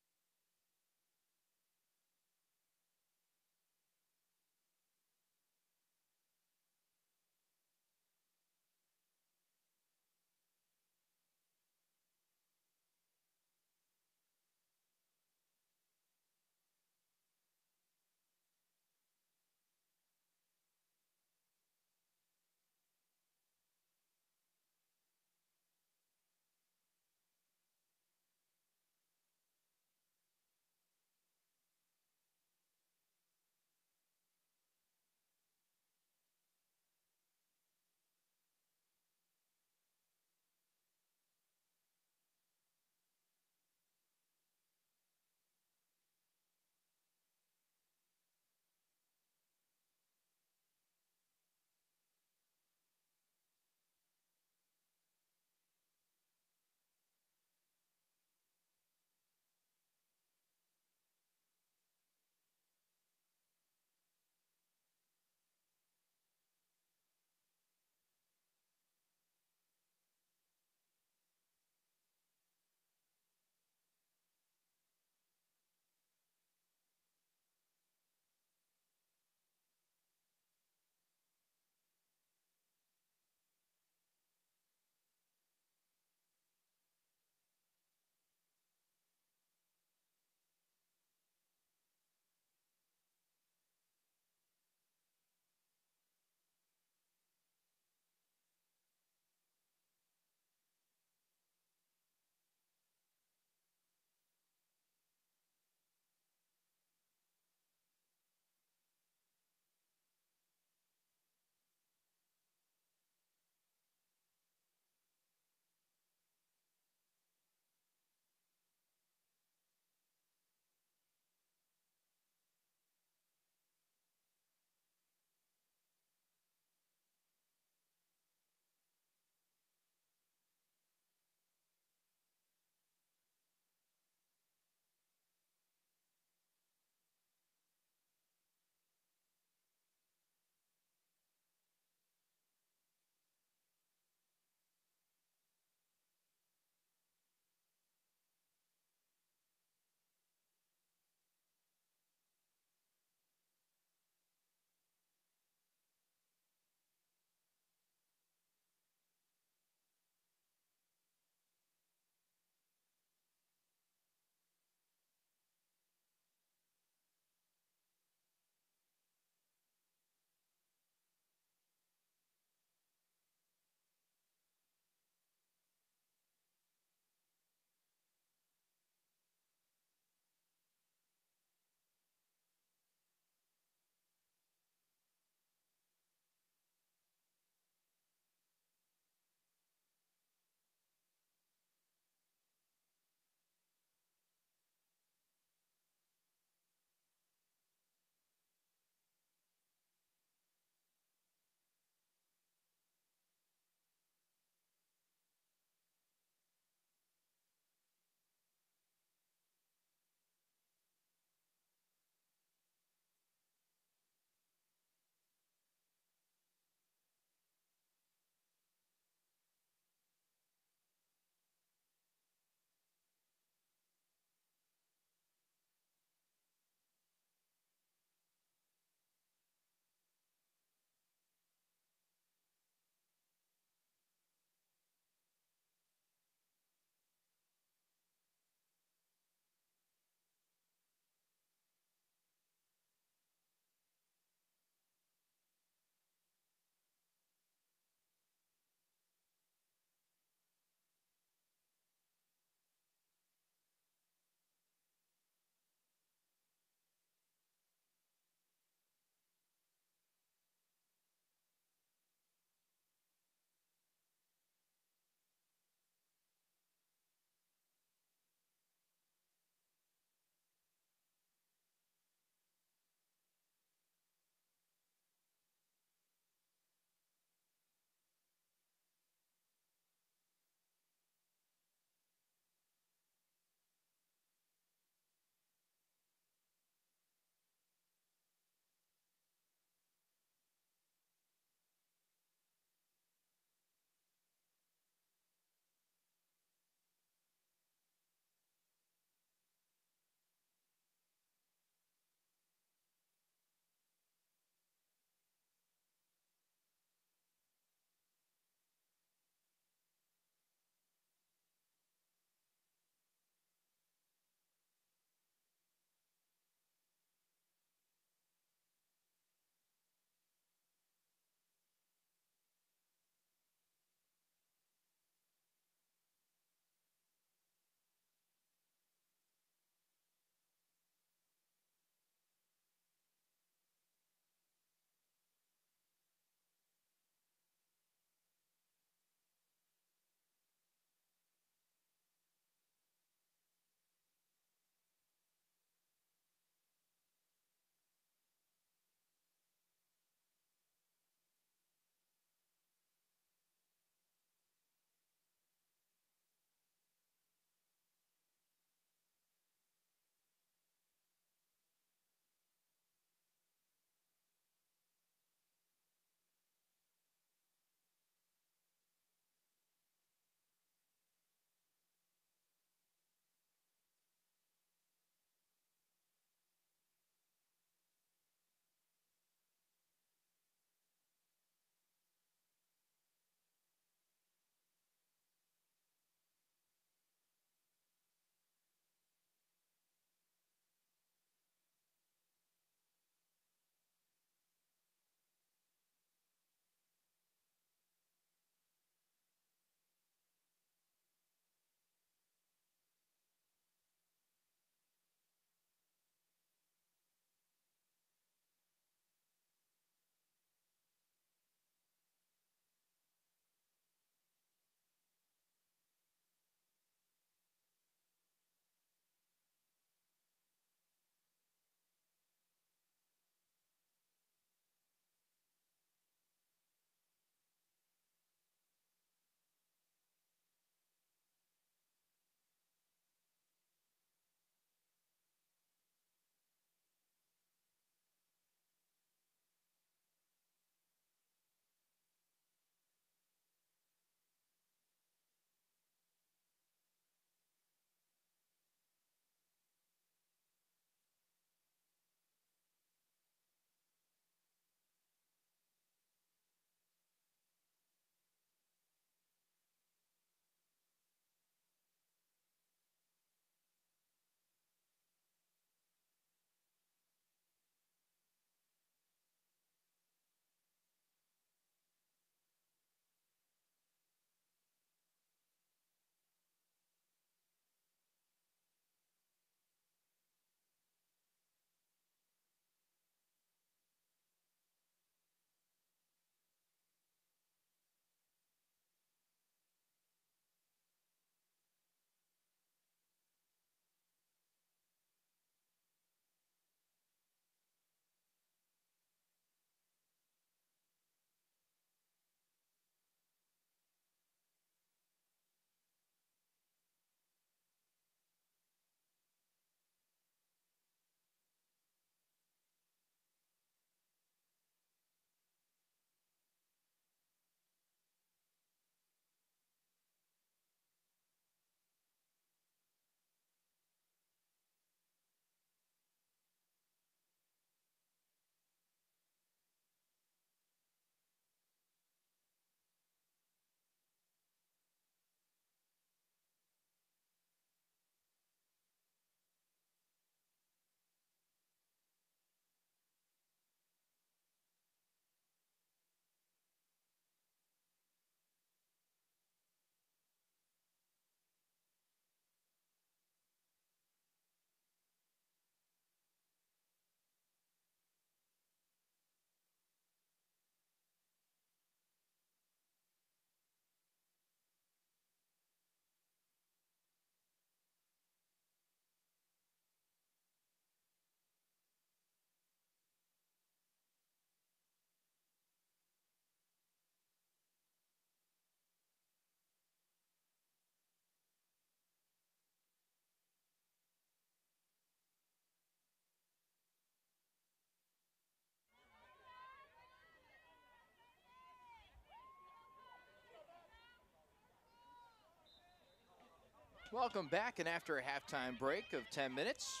Welcome back, and after a halftime break of 10 minutes,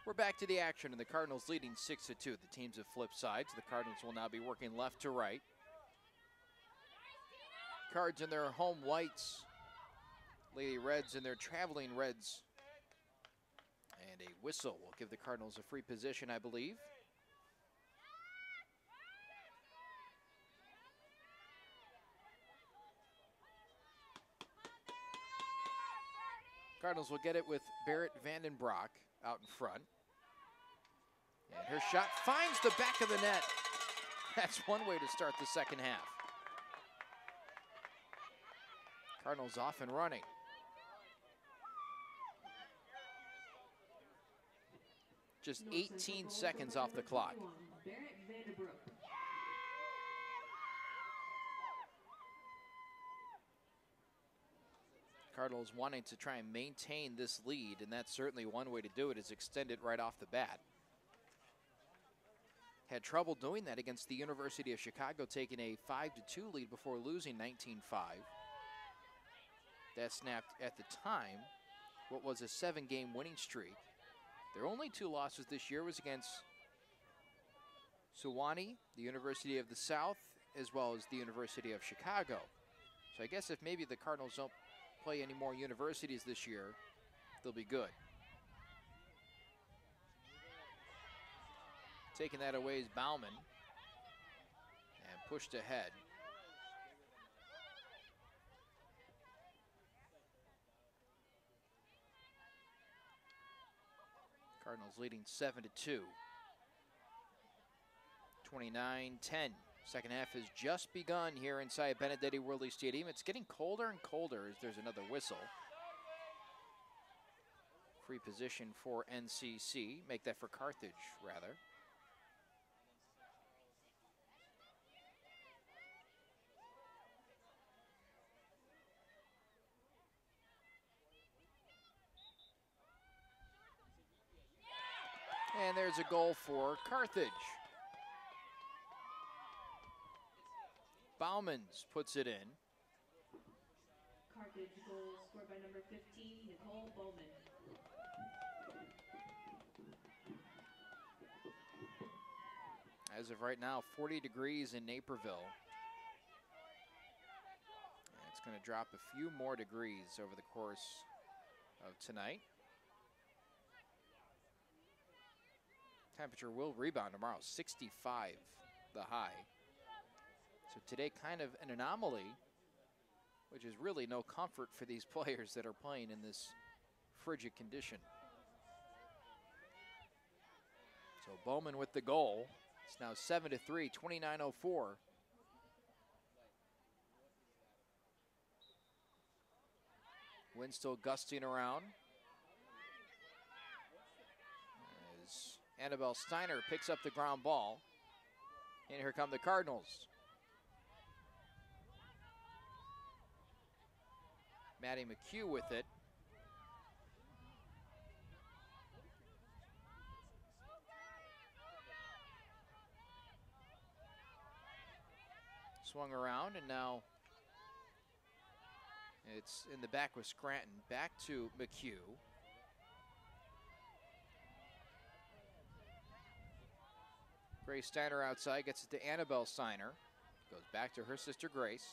we're back to the action, and the Cardinals leading 6-2. The teams have flipped sides. The Cardinals will now be working left to right. Cards in their home whites. Lady Reds in their traveling reds. And a whistle will give the Cardinals a free position, I believe. Cardinals will get it with Barrett Vandenbroek out in front. And her shot finds the back of the net. That's one way to start the second half. Cardinals off and running. Just 18 seconds off the clock. Cardinals wanting to try and maintain this lead, and that's certainly one way to do it, is extend it right off the bat. Had trouble doing that against the University of Chicago, taking a 5-2 lead before losing 19-5. That snapped at the time what was a 7-game winning streak. Their only 2 losses this year was against Sewanee, the University of the South, as well as the University of Chicago. So I guess if maybe the Cardinals don't play any more universities this year, they'll be good. Taking that away is Bauman, and pushed ahead. Cardinals leading 7-2. 29-10. Second half has just begun here inside Benedetti Worley Stadium. It's getting colder and colder as there's another whistle. Free position for NCC. Make that for Carthage, rather. And there's a goal for Carthage. Baumans puts it in. Carthage goal scored by number 15, Nicole Bowman. As of right now, 40 degrees in Naperville. And it's going to drop a few more degrees over the course of tonight. Temperature will rebound tomorrow, 65 the high. So today kind of an anomaly, which is really no comfort for these players that are playing in this frigid condition. So Bowman with the goal. It's now 7-3, 29:04. Wind still gusting around. As Annabelle Steiner picks up the ground ball. And here come the Cardinals. Maddie McHugh with it. Swung around, and now it's in the back with Scranton. Back to McHugh. Grace Steiner outside, gets it to Annabelle Steiner. Goes back to her sister Grace.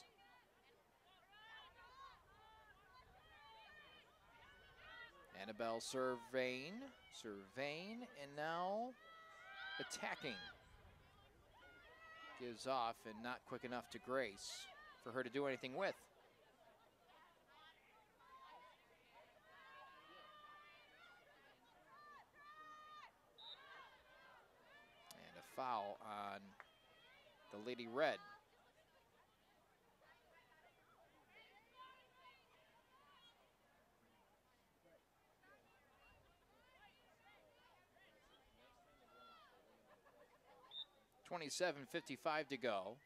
Annabelle surveying, and now attacking. Gives off and not quick enough to Grace for her to do anything with. And a foul on the Lady Red. .57:55 to go.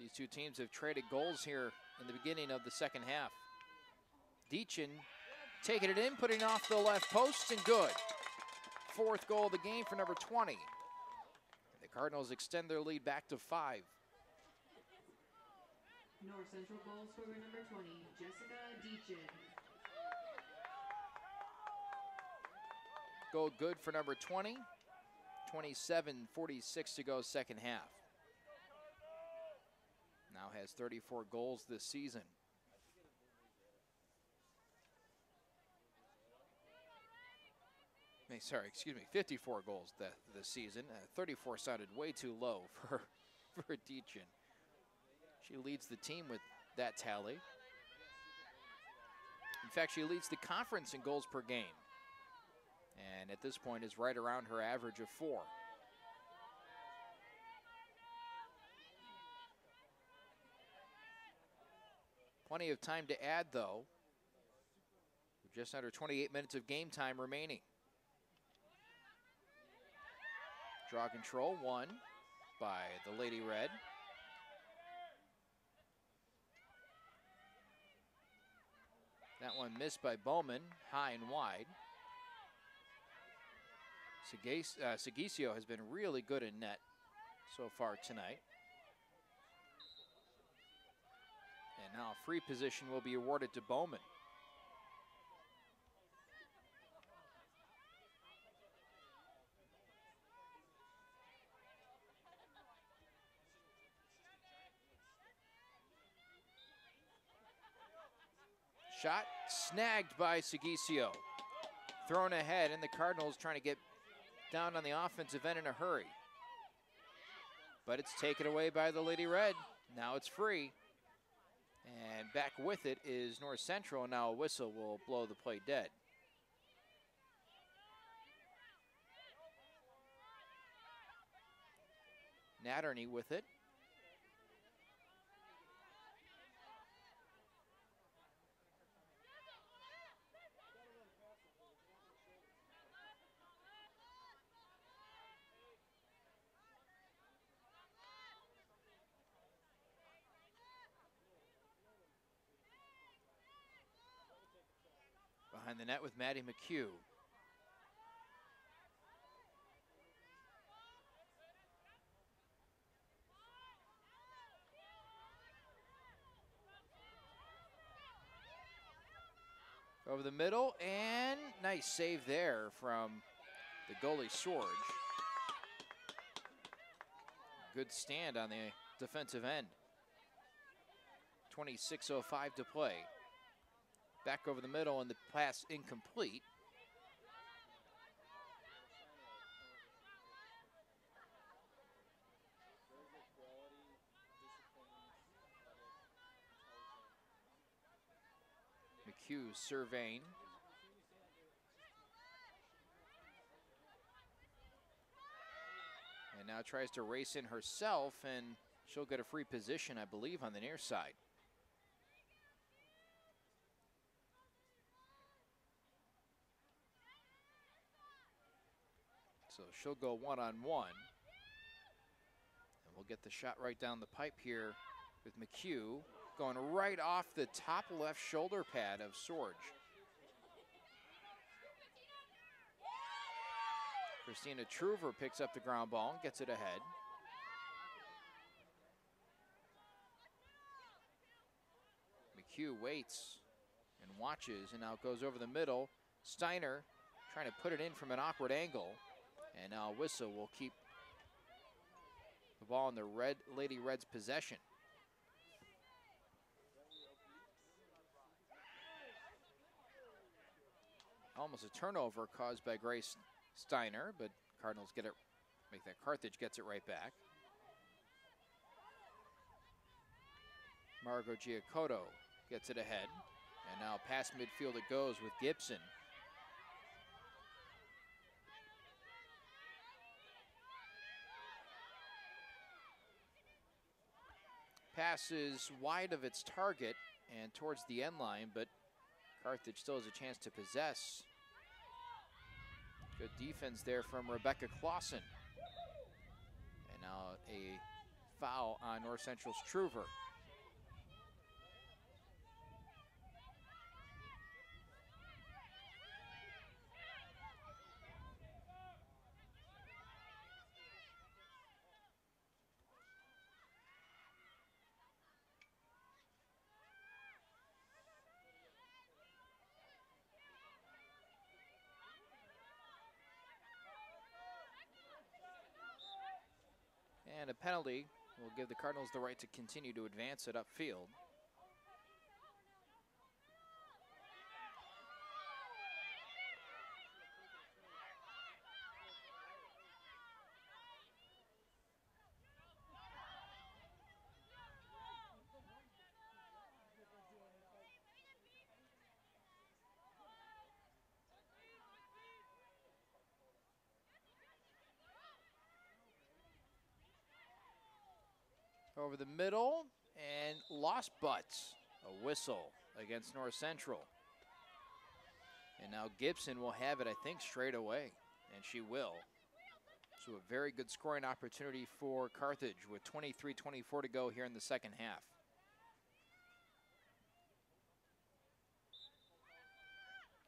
These two teams have traded goals here in the beginning of the second half. Deachin taking it in, putting off the left post, and good. 4th goal of the game for number 20. The Cardinals extend their lead back to 5. North Central goal scorer number 20, Jessica Deachin. Goal good for number 20. 27:46 to go second half. Now has 34 goals this season. Sorry, excuse me, 54 goals this season. 34 sounded way too low for Deachin. She leads the team with that tally. In fact, she leads the conference in goals per game. And at this point is right around her average of 4. Plenty of time to add, though. Just under 28 minutes of game time remaining. Draw control won by the Lady Red. That one missed by Bowman, high and wide. Segisio has been really good in net so far tonight. And now a free position will be awarded to Bowman. Shot snagged by Segisio. Thrown ahead, and the Cardinals trying to get down on the offensive end in a hurry. But it's taken away by the Lady Red. Now it's free. And back with it is North Central. Now a whistle will blow the play dead. Natterney with it. Behind the net with Maddie McHugh. Over the middle, and nice save there from the goalie Sorge. Good stand on the defensive end. 26:05 to play. Back over the middle, and the pass incomplete. McHugh surveying. And now tries to race in herself, and she'll get a free position, I believe, on the near side. So she'll go one-on-one. And we'll get the shot right down the pipe here with McHugh going right off the top left shoulder pad of Sorge. Christina Truver picks up the ground ball and gets it ahead. McHugh waits and watches, and now goes over the middle. Steiner trying to put it in from an awkward angle. And now a whistle will keep the ball in the Lady Reds' possession. Almost a turnover caused by Grace Steiner, but Cardinals get it, make that. Carthage gets it right back. Margot Giacoto gets it ahead. And now past midfield it goes with Gibson. Pass is wide of its target and towards the end line, but Carthage still has a chance to possess. Good defense there from Rebecca Clausen. And now a foul on North Central's Truver. a penalty will give the Cardinals the right to continue to advance it upfield. Over the middle and lost butts. A whistle against North Central. And now Gibson will have it, I think, straight away. And she will. So a very good scoring opportunity for Carthage with 23-24 to go here in the second half.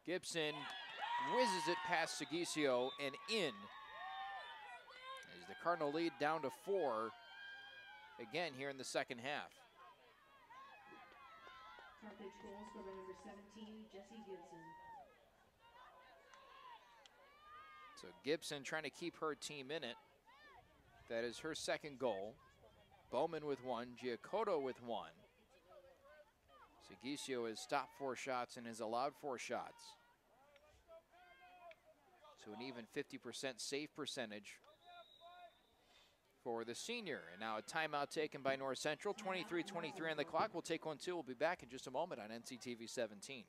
Gibson whizzes it past Segisio and in. As the Cardinal lead down to 4 again here in the second half. Carthage goal scored by number 17, Jessie Gibson. So Gibson trying to keep her team in it. That is her second goal. Bowman with 1, Giacoto with 1. Segisio has stopped 4 shots and has allowed 4 shots. So an even 50% save percentage for the senior. And now a timeout taken by North Central. 23-23 on the clock. We'll take 1-2. We'll be back in just a moment on NCTV 17.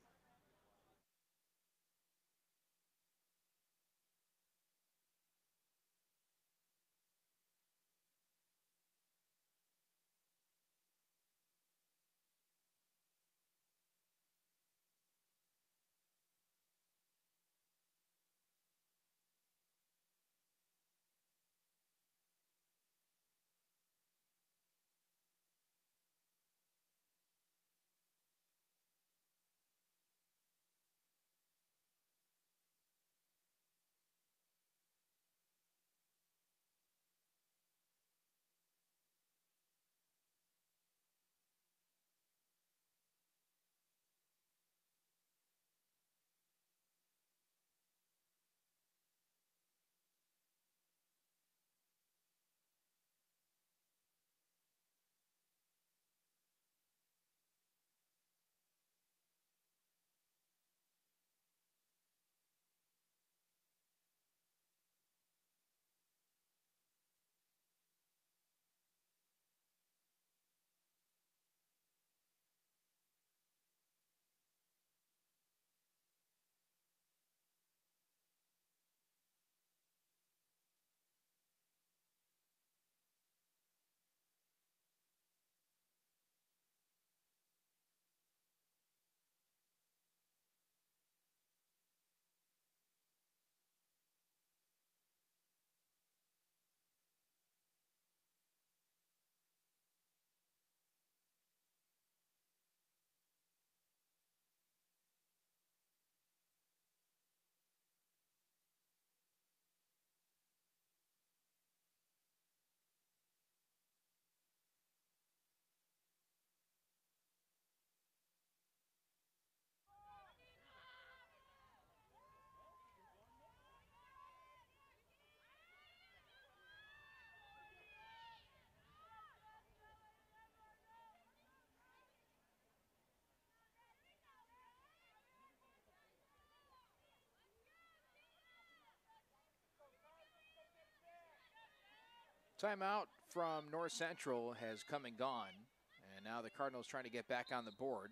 Timeout from North Central has come and gone. And now the Cardinals trying to get back on the board.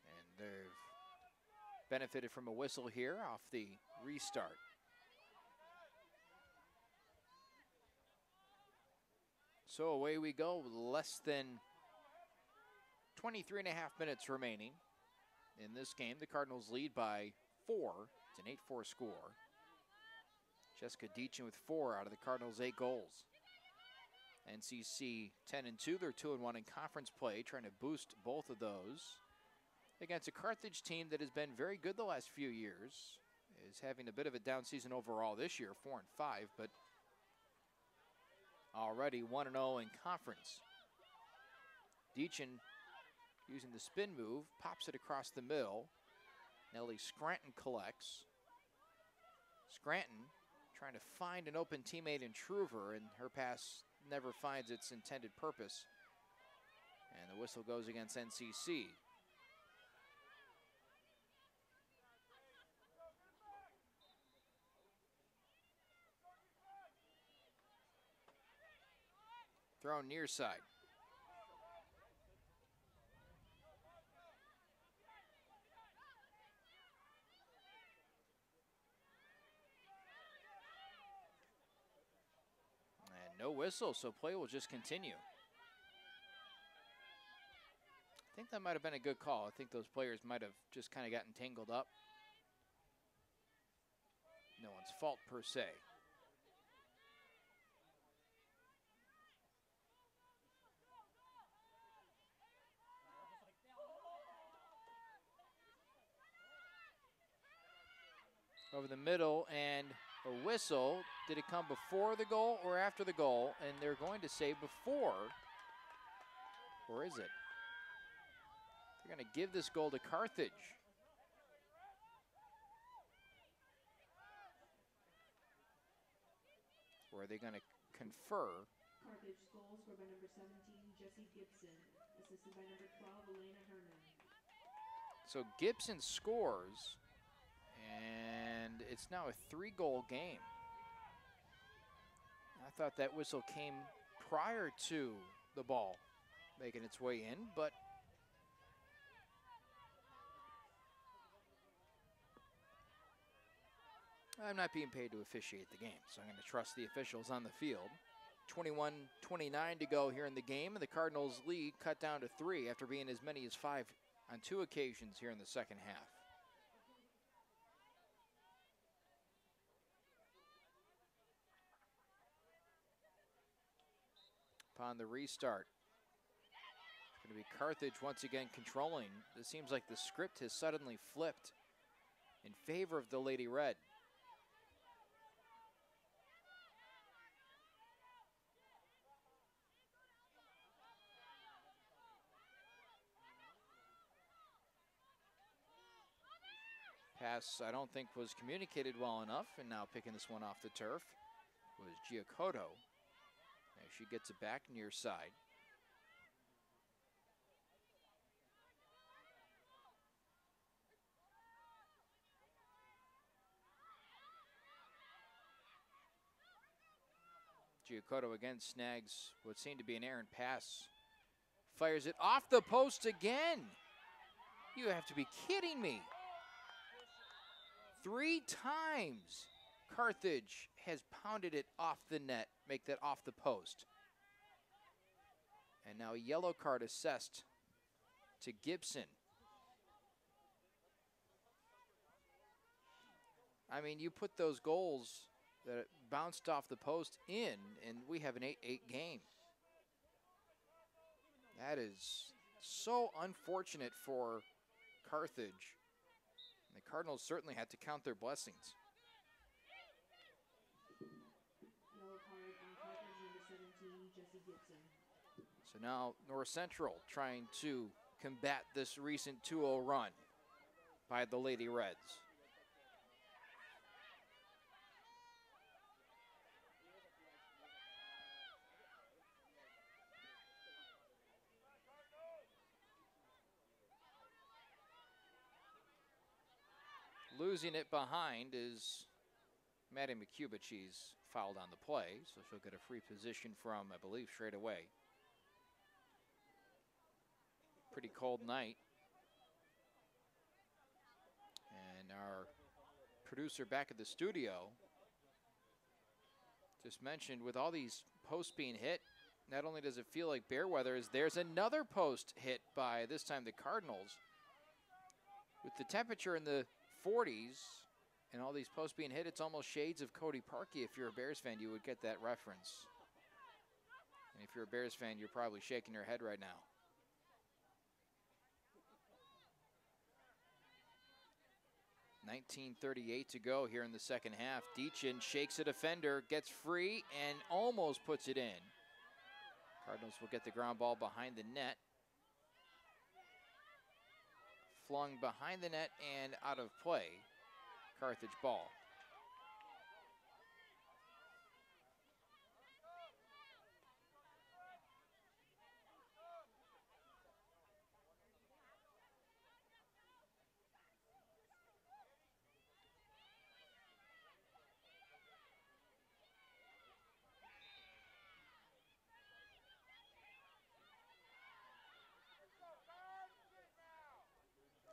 And they've benefited from a whistle here off the restart. So away we go with less than 23 and a half minutes remaining in this game. The Cardinals lead by 4. It's an 8-4 score. Jessica Deachin with 4 out of the Cardinals' 8 goals. NCC 10-2. They're 2-1 in conference play, trying to boost both of those against a Carthage team that has been very good the last few years. Is having a bit of a down season overall this year, 4-5, but already 1-0 in conference. Deachin using the spin move, pops it across the middle. Nellie Scranton collects. Scranton trying to find an open teammate in Truver, and her pass never finds its intended purpose. And the whistle goes against NCC. Thrown near side. And no whistle, so play will just continue. I think that might have been a good call. I think those players might have just kind of gotten tangled up. No one's fault per se. Over the middle and a whistle. Did it come before the goal or after the goal? And they're going to say before. Or is it? They're going to give this goal to Carthage. Or are they going to confer? Carthage goal scored by number 17, Jesse Gibson. Assisted by number 12, Elena Herman. So Gibson scores. And it's now a 3-goal game. I thought that whistle came prior to the ball making its way in, but I'm not being paid to officiate the game, so I'm going to trust the officials on the field. 21-29 to go here in the game, and the Cardinals' lead cut down to 3 after being as many as 5 on 2 occasions here in the second half. Upon the restart, it's going to be Carthage once again controlling. It seems like the script has suddenly flipped in favor of the Lady Red. Pass, I don't think, was communicated well enough, and now picking this one off the turf was Giacoto. As she gets it back near side. Giacoto again snags what seemed to be an errant pass. Fires it off the post again. You have to be kidding me. 3 times Carthage has pounded it off the net, make that off the post. And now a yellow card assessed to Gibson. I mean, you put those goals that bounced off the post in, and we have an 8-8 game. That is so unfortunate for Carthage. And the Cardinals certainly had to count their blessings. Yellow card on Carthage, number 17, Jesse Gibson. So now North Central trying to combat this recent 2-0 run by the Lady Reds. Losing it behind is Maddie McHugh, but she's fouled on the play, so she'll get a free position from, I believe, straight away. Pretty cold night. And our producer back at the studio just mentioned, with all these posts being hit, not only does it feel like bear weather, is there's another post hit by, this time, the Cardinals. With the temperature in the 40s and all these posts being hit, it's almost shades of Cody Parkey. If you're a Bears fan, you would get that reference. And if you're a Bears fan, you're probably shaking your head right now. .1938 to go here in the second half. Deachin shakes a defender, gets free, and almost puts it in. Cardinals will get the ground ball behind the net. Flung behind the net and out of play. Carthage ball.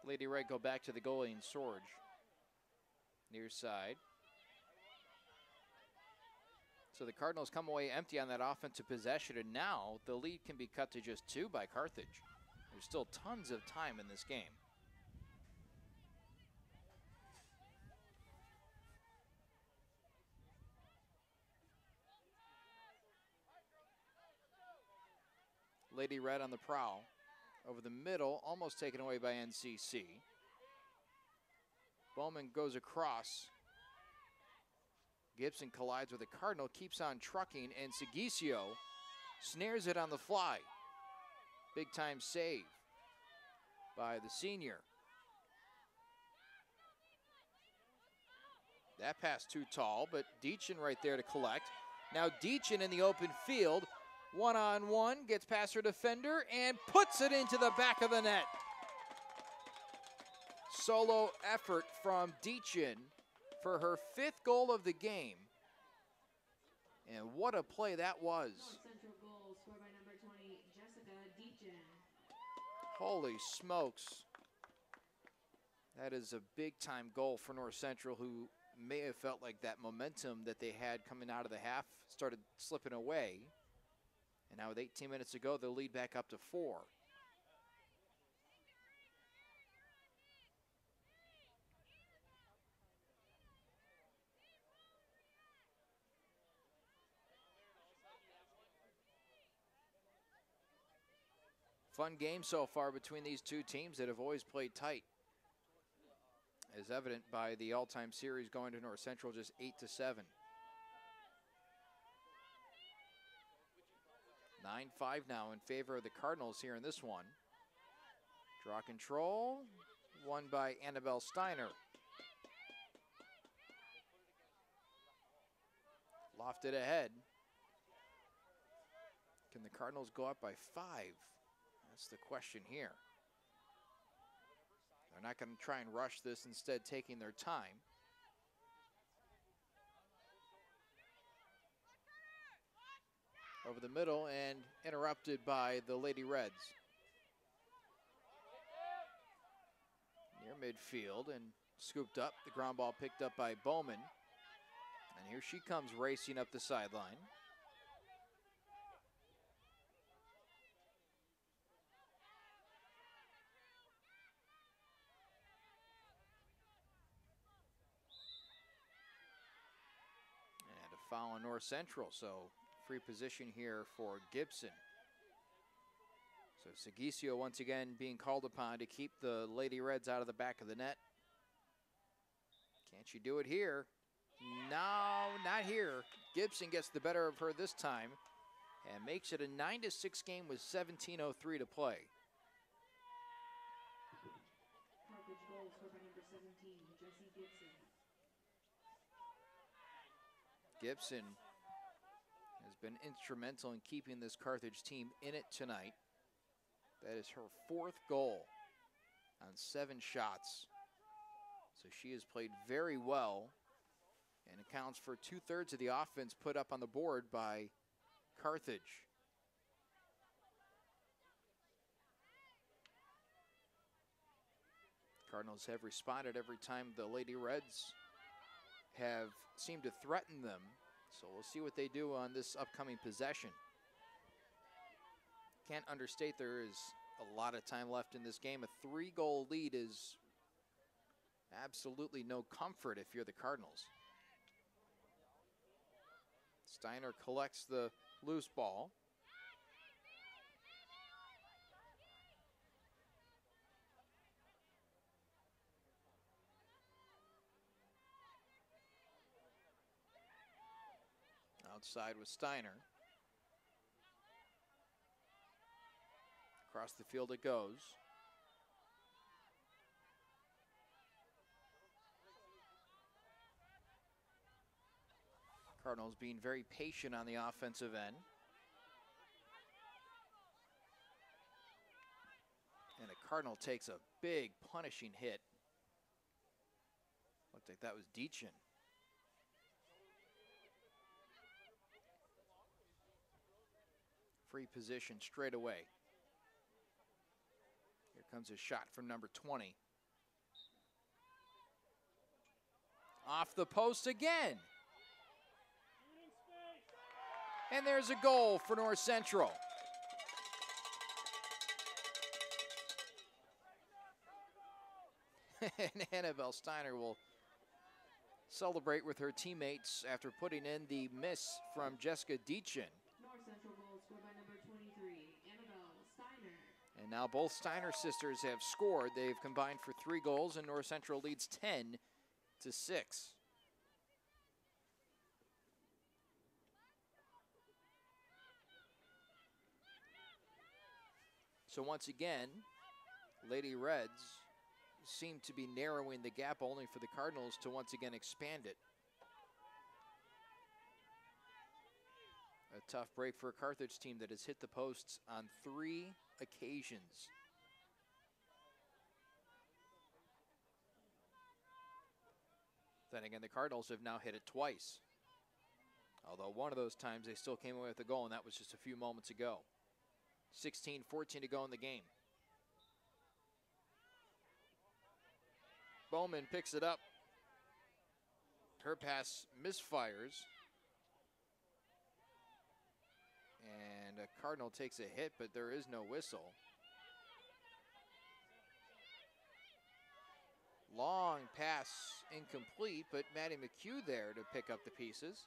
Lady Red go back to the goalie in Sorge. Near side. So the Cardinals come away empty on that offensive possession, and now the lead can be cut to just 2 by Carthage. There's still tons of time in this game. Lady Red on the prowl. Over the middle, almost taken away by NCC. Bowman goes across. Gibson collides with the Cardinal, keeps on trucking, and Segisio snares it on the fly. Big time save by the senior. That pass too tall, but Deachin right there to collect. Now Deachin in the open field, one-on-one, gets past her defender and puts it into the back of the net. Solo effort from Deachin for her 5th goal of the game. And what a play that was. North Central goal scored by number 20, Jessica Deachin. Holy smokes. That is a big-time goal for North Central, who may have felt like that momentum that they had coming out of the half started slipping away. And now with 18 minutes to go, they'll lead back up to 4. Fun game so far between these two teams that have always played tight, as evident by the all-time series going to North Central just 8-7. 9-5 now in favor of the Cardinals here in this one. Draw control, won by Annabelle Steiner. Lofted ahead. Can the Cardinals go up by 5? That's the question here. They're not going to try and rush this, instead taking their time. Over the middle and interrupted by the Lady Reds. Near midfield and scooped up. The ground ball picked up by Bowman. And here she comes racing up the sideline. And a foul on North Central, so free position here for Gibson. So Segisio once again being called upon to keep the Lady Reds out of the back of the net. Can she do it here? No, not here. Gibson gets the better of her this time and makes it a 9-6 game with 17:03 to play. Carthage goal scored by number 17, Jessie Gibson. Gibson has been instrumental in keeping this Carthage team in it tonight. That is her 4th goal on 7 shots. So she has played very well and accounts for 2/3 of the offense put up on the board by Carthage. Cardinals have responded every time the Lady Reds have seemed to threaten them. So we'll see what they do on this upcoming possession. Can't understate there is a lot of time left in this game. A 3-goal lead is absolutely no comfort if you're the Cardinals. Steiner collects the loose ball. Outside with Steiner. Across the field it goes. Cardinals being very patient on the offensive end. And a Cardinal takes a big punishing hit. Looked like that was Deachin. Free position straight away. Here comes a shot from number 20. Off the post again. And there's a goal for North Central. And Annabelle Steiner will celebrate with her teammates after putting in the miss from Jessica Deachin. North Central goal scored by number 23, Annabelle Steiner. And now both Steiner sisters have scored. They've combined for 3 goals, and North Central leads 10-6. So once again, Lady Reds seem to be narrowing the gap, only for the Cardinals to once again expand it. A tough break for a Carthage team that has hit the posts on 3 occasions. Then again, the Cardinals have now hit it twice. Although one of those times they still came away with a goal, and that was just a few moments ago. 16-14 to go in the game. Bowman picks it up. Her pass misfires. And a Cardinal takes a hit, but there is no whistle. Long pass incomplete, but Maddie McHugh there to pick up the pieces.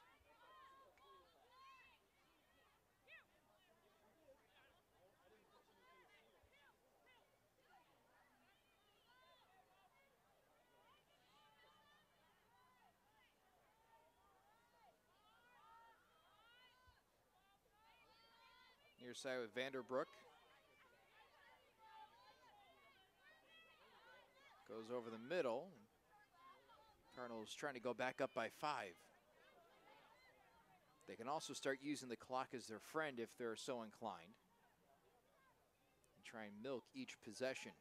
Near side with Vanderbrook. Goes over the middle. Cardinals trying to go back up by 5. They can also start using the clock as their friend if they're so inclined. And try and milk each possession.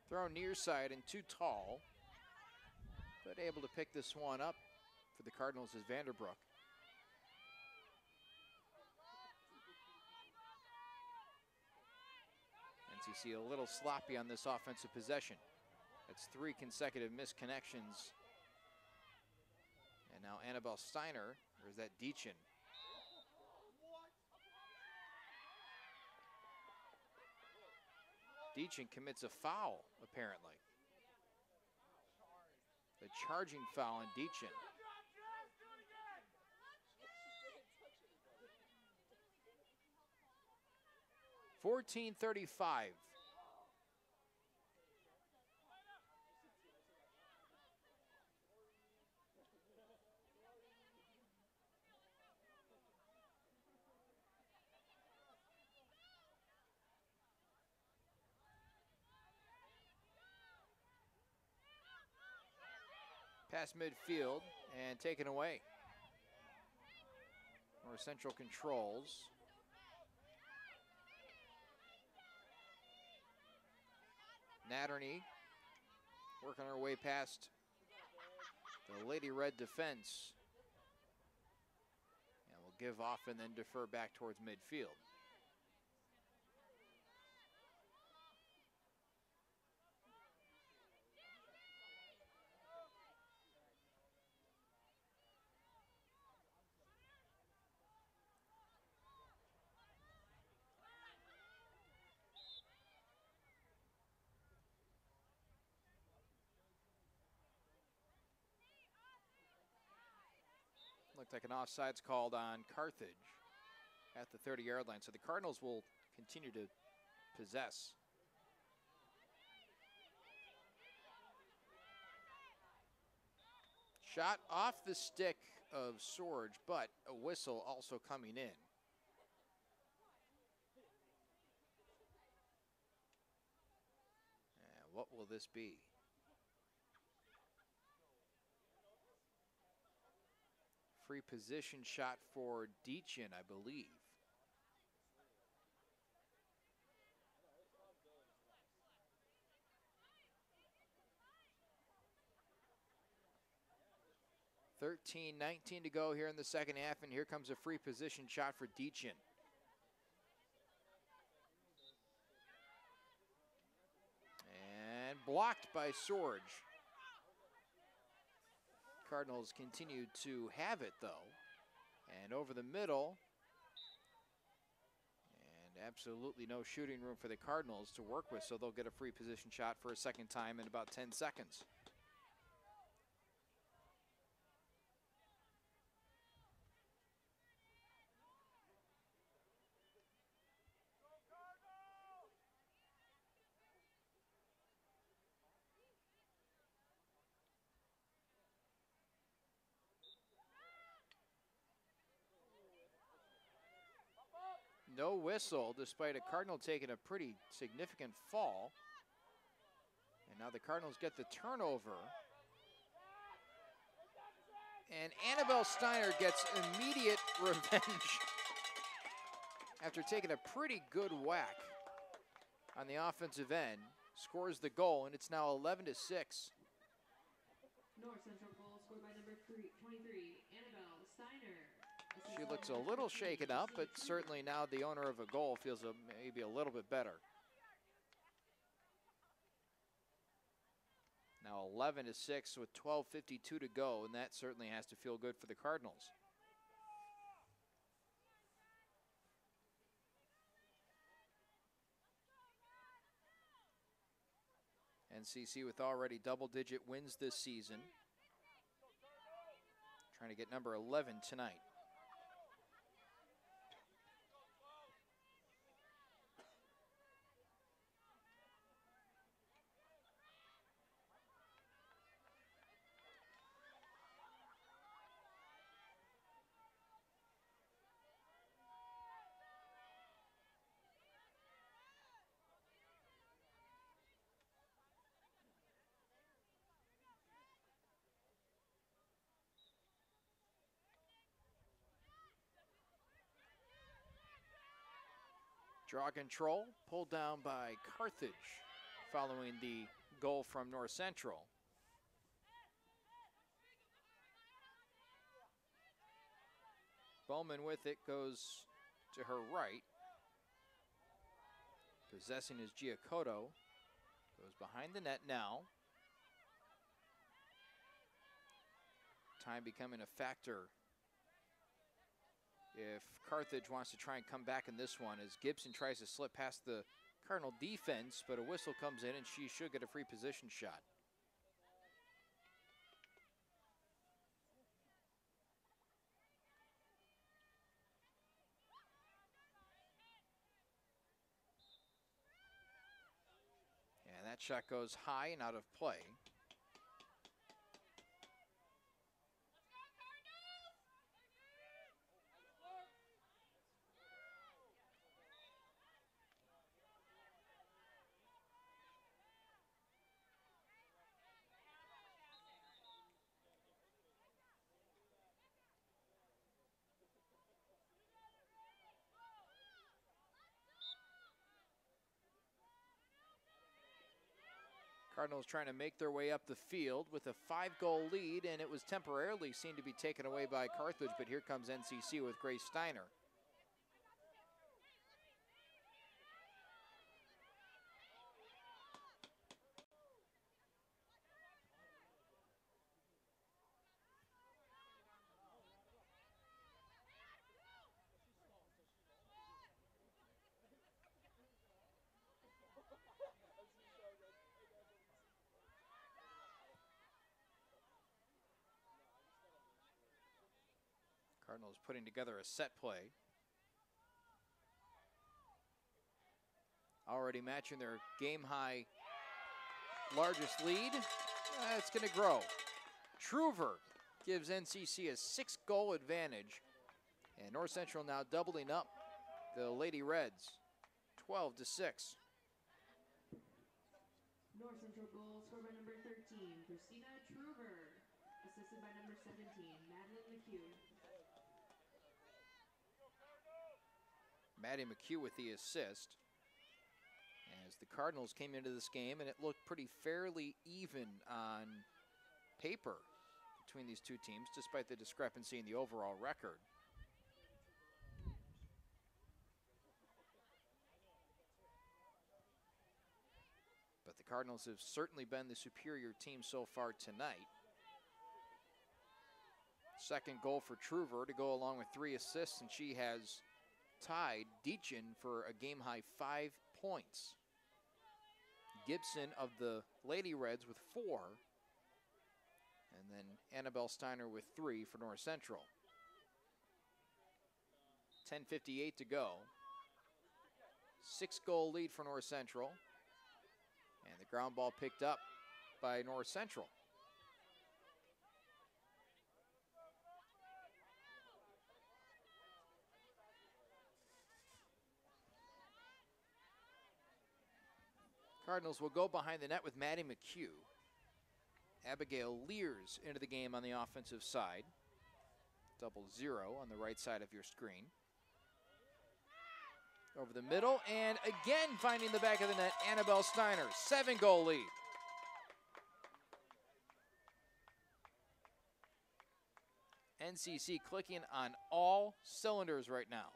Throw near side and too tall. But able to pick this one up for the Cardinals is Vanderbrook. NCC a little sloppy on this offensive possession. That's 3 consecutive misconnections. And now Annabelle Steiner, or is that Deachin? Deachin commits a foul, apparently. The charging foul on Deachin. .35. Past midfield and taken away. North Central controls. Natterney working her way past the Lady Red defense. And will give off and then defer back towards midfield. Looked like an offsides called on Carthage at the 30-yard line. So the Cardinals will continue to possess. Shot off the stick of Sorge, but a whistle also coming in. And what will this be? Free position shot for Deachin, I believe. .19 to go here in the second half, and here comes a free position shot for Deachin. blocked by Sorge. Cardinals continue to have it, though. And over the middle. And absolutely no shooting room for the Cardinals to work with, so they'll get a free position shot for a second time in about 10 seconds. No whistle, despite a Cardinal taking a pretty significant fall. And now the Cardinals get the turnover. And Annabelle Steiner gets immediate revenge after taking a pretty good whack on the offensive end. Scores the goal, and it's now 11-6. North Central goal scored by number 23, Annabelle Steiner. She looks a little shaken up, but certainly now the owner of a goal feels maybe a little bit better. Now 11-6 with 12:52 to go, and that certainly has to feel good for the Cardinals. NCC with already double-digit wins this season. Trying to get number 11 tonight. Draw control, pulled down by Carthage following the goal from North Central. Bowman with it goes to her right. Possessing is Giacoto. Goes behind the net now. Time becoming a factor if Carthage wants to try and come back in this one, as Gibson tries to slip past the Cardinal defense, but a whistle comes in and she should get a free position shot. And that shot goes high and out of play. Cardinals trying to make their way up the field with a 5-goal lead, and it was temporarily seen to be taken away by Carthage, but here comes NCC with Grace Steiner. Cardinals putting together a set play. Already matching their game-high largest lead. It's going to grow. Truver gives NCC a 6-goal advantage. And North Central now doubling up the Lady Reds, 12-6. North Central goal scored by number 13, Christina Truver. Assisted by number 17, Madeline McHugh. Maddie McHugh with the assist. As the Cardinals came into this game, and it looked pretty fairly even on paper between these two teams, despite the discrepancy in the overall record. But the Cardinals have certainly been the superior team so far tonight. Second goal for Truver to go along with 3 assists, and she has tied Deachin for a game-high 5 points. Gibson of the Lady Reds with 4, and then Annabelle Steiner with 3 for North Central. 10:58 to go. 6-goal lead for North Central, and the ground ball picked up by North Central. Cardinals will go behind the net with Maddie McHugh. Abigail Lears into the game on the offensive side. 0-0 on the right side of your screen. Over the middle, and again finding the back of the net, Annabelle Steiner, 7-goal lead. NCC clicking on all cylinders right now.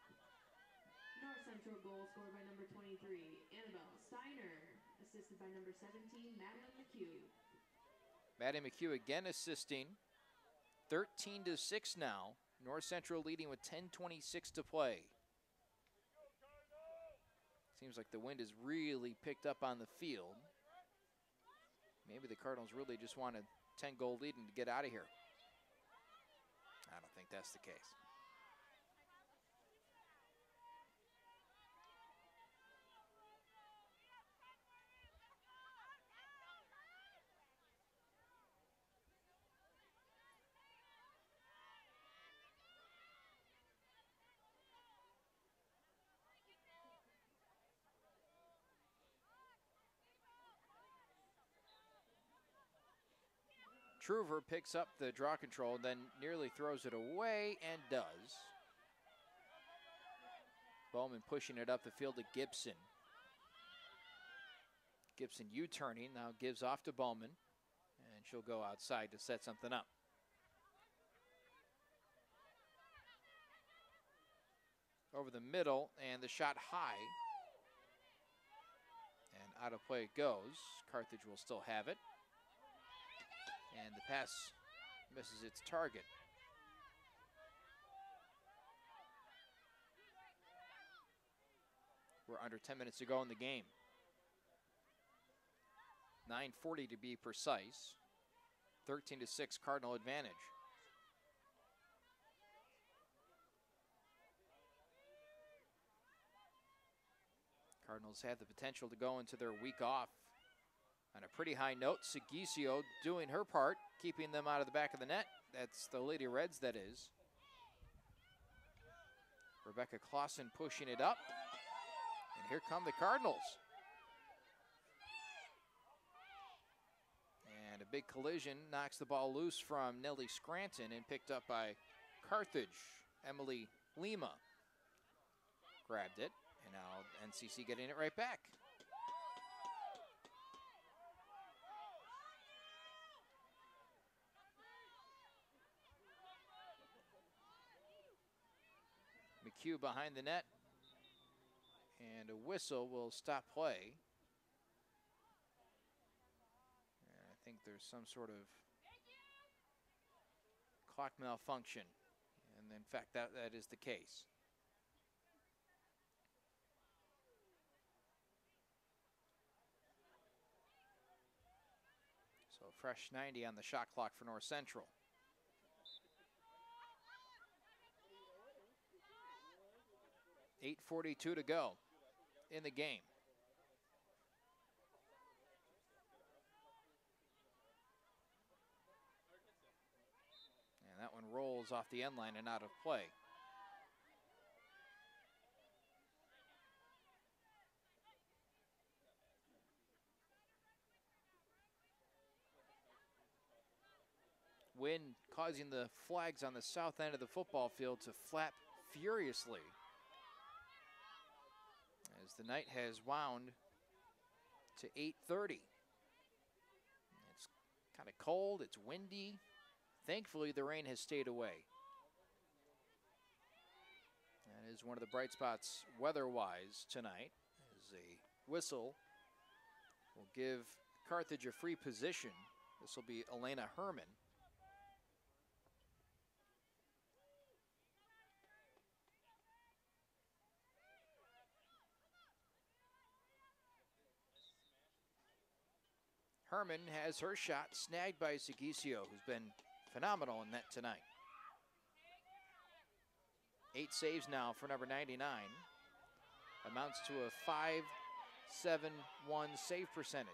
North Central goal scored by number 23, Annabelle Steiner, assisted by number 17, Madeline McHugh. Maddie McHugh again assisting. 13-6 now. North Central leading with 10:26 to play. Seems like the wind has really picked up on the field. Maybe the Cardinals really just want a 10-goal lead and to get out of here. I don't think that's the case. Truver picks up the draw control, then nearly throws it away, and does. Bowman pushing it up the field to Gibson. Gibson U-turning, now gives off to Bowman, and she'll go outside to set something up. Over the middle, and the shot high. And out of play it goes. Carthage will still have it. And the pass misses its target. We're under 10 minutes to go in the game. 9:40 to be precise. 13-6 Cardinal advantage. Cardinals have the potential to go into their week off on a pretty high note. Sigisio doing her part, keeping them out of the back of the net. That's the Lady Reds, that is. Rebecca Clausen pushing it up. And here come the Cardinals. And a big collision knocks the ball loose from Nellie Scranton and picked up by Carthage. Emily Lima grabbed it, and now NCC getting it right back. McHugh behind the net, and a whistle will stop play. And I think there's some sort of clock malfunction, and in fact that is the case. So fresh 90 on the shot clock for North Central. .8:42 to go in the game. And that one rolls off the end line and out of play. Wind causing the flags on the south end of the football field to flap furiously as the night has wound to 8:30. It's kind of cold, it's windy. Thankfully, the rain has stayed away. That is one of the bright spots weather-wise tonight, as a whistle will give Carthage a free position. This will be Elena Herman. Herman has her shot snagged by Sigisio, who's been phenomenal in net tonight. 8 saves now for number 99. Amounts to a .571 save percentage.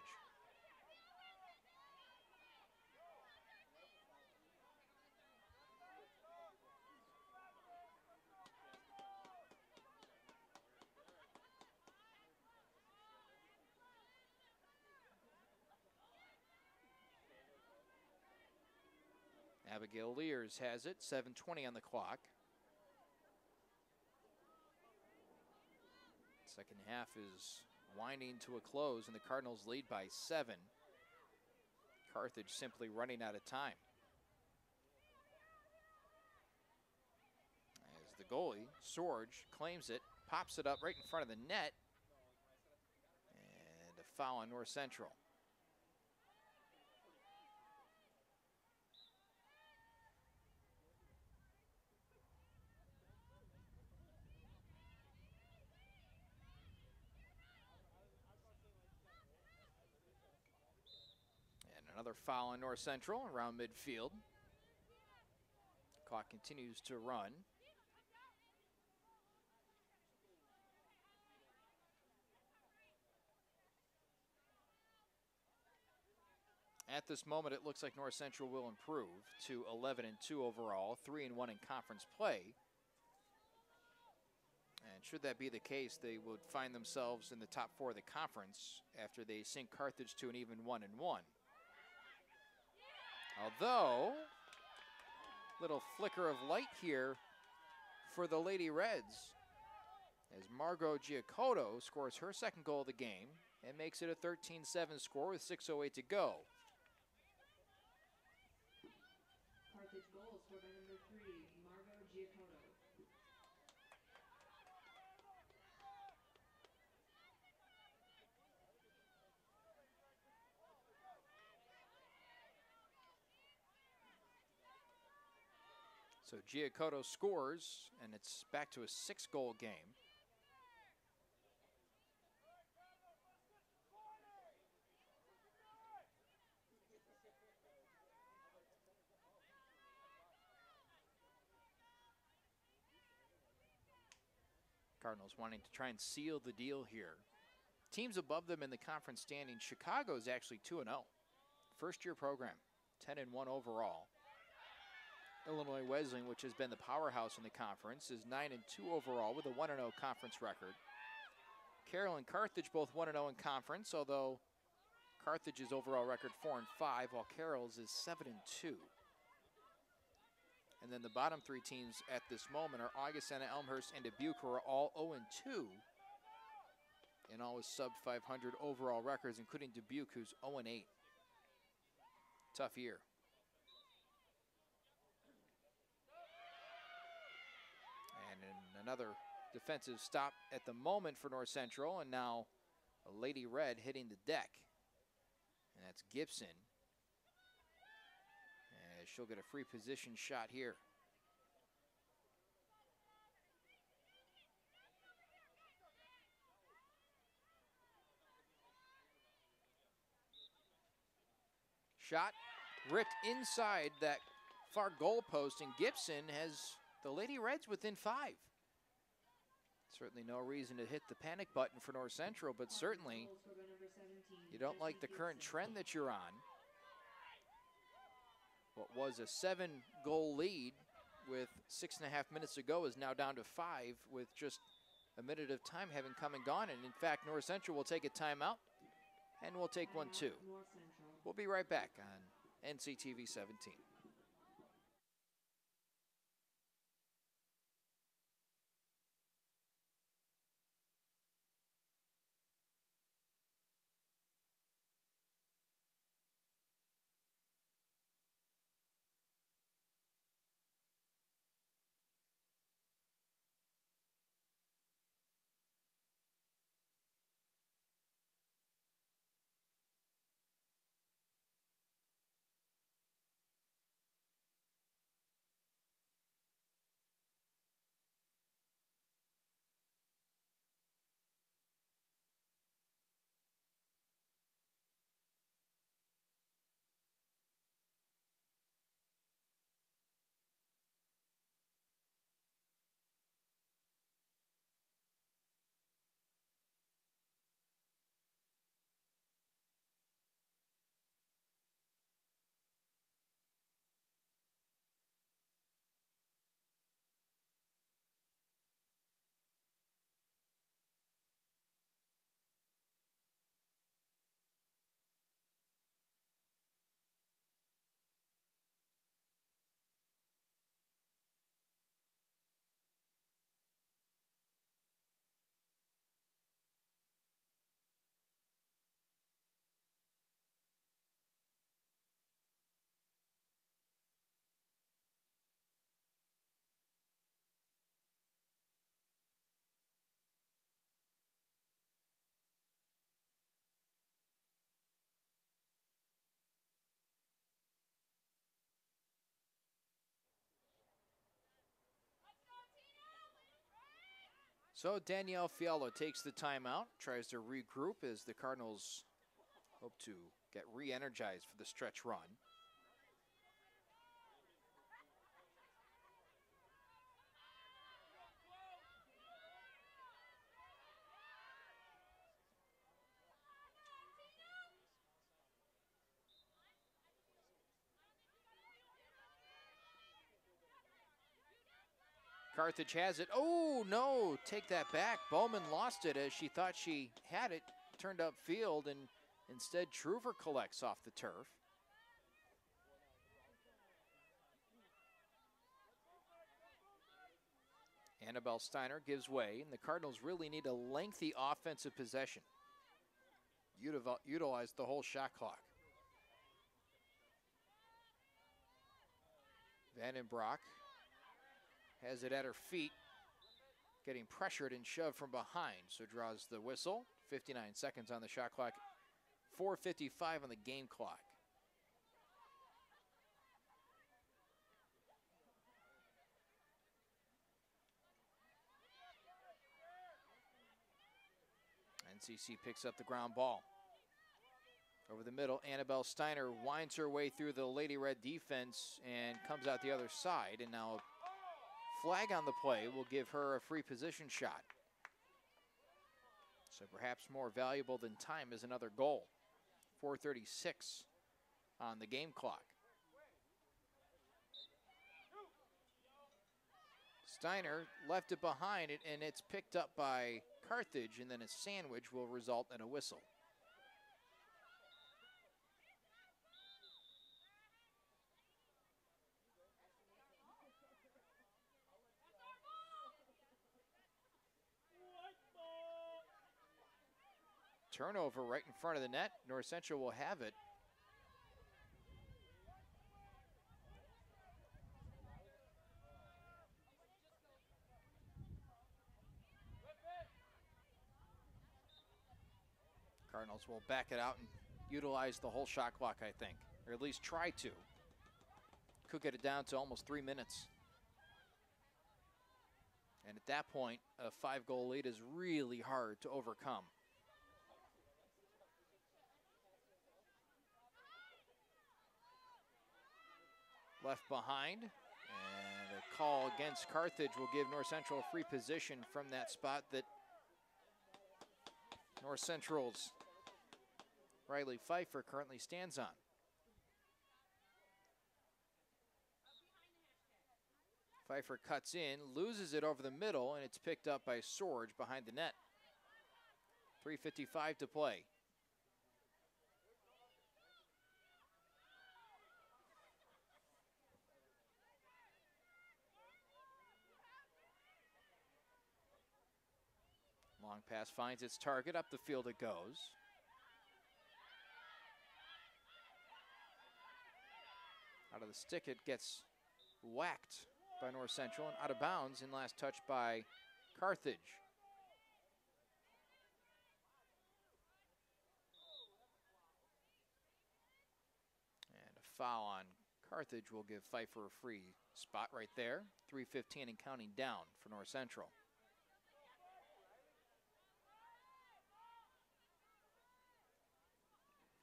Abigail Lears has it, 7:20 on the clock. Second half is winding to a close, and the Cardinals lead by 7. Carthage simply running out of time. As the goalie, Sorge, claims it, pops it up right in front of the net, and a foul on North Central. Another foul on North Central around midfield. Clock continues to run. At this moment, it looks like North Central will improve to 11-2 overall, 3-1 in conference play. And should that be the case, they would find themselves in the top 4 of the conference after they sink Carthage to an even 1-1. Although, little flicker of light here for the Lady Reds as Margot Giacotto scores her second goal of the game and makes it a 13-7 score with 6:08 to go. Carthage goal scored by number 3, Margot Giacotto. So Giacotto scores, and it's back to a 6-goal game. Cardinals wanting to try and seal the deal here. Teams above them in the conference standing, Chicago is actually 2-0. First-year program, 10-1 overall. Illinois Wesleyan, which has been the powerhouse in the conference, is 9-2 overall with a 1-0 conference record. Carroll and Carthage both 1-0 in conference, although Carthage's overall record 4-5, while Carroll's is 7-2. And then the bottom 3 teams at this moment are Augustana, Elmhurst, and Dubuque, who are all 0-2. And all with sub-500 overall records, including Dubuque, who's 0-8. Tough year. Another defensive stop at the moment for North Central, and now a Lady Red hitting the deck. And that's Gibson. And she'll get a free position shot here. Shot ripped inside that far goal post, and Gibson has the Lady Reds within 5. Certainly no reason to hit the panic button for North Central, but certainly you don't like the current trend that you're on. What was a 7-goal lead with 6.5 minutes to go is now down to 5 with just a minute of time having come and gone. And in fact, North Central will take a timeout, and we'll take one too. We'll be right back on NCTV 17. So Danielle Fiallo takes the timeout, tries to regroup as the Cardinals hope to get re-energized for the stretch run. Carthage has it. Oh, no, take that back. Bowman lost it as she thought she had it, turned upfield, and instead Truver collects off the turf. Annabelle Steiner gives way, and the Cardinals really need a lengthy offensive possession. Utilize the whole shot clock. Vandenbroek has it at her feet, getting pressured and shoved from behind, so draws the whistle. 59 seconds on the shot clock, 4:55 on the game clock. NCC picks up the ground ball. Over the middle, Annabelle Steiner winds her way through the Lady Red defense and comes out the other side, and now flag on the play will give her a free position shot. So perhaps more valuable than time is another goal. 4:36 on the game clock. Steiner left it behind, and it's picked up by Carthage, and then a sandwich will result in a whistle. Turnover right in front of the net. North Central will have it. Cardinals will back it out and utilize the whole shot clock, I think, or at least try to. Could get it down to almost 3 minutes. And at that point, a 5-goal lead is really hard to overcome. Left behind, and a call against Carthage will give North Central a free position from that spot that North Central's Riley Pfeiffer currently stands on. Pfeiffer cuts in, loses it over the middle, and it's picked up by Sorge behind the net. 3:55 to play. Long pass finds its target. Up the field it goes. Out of the stick, it gets whacked by North Central and out of bounds in last touch by Carthage. And a foul on Carthage will give Pfeiffer a free spot right there. 3:15 and counting down for North Central.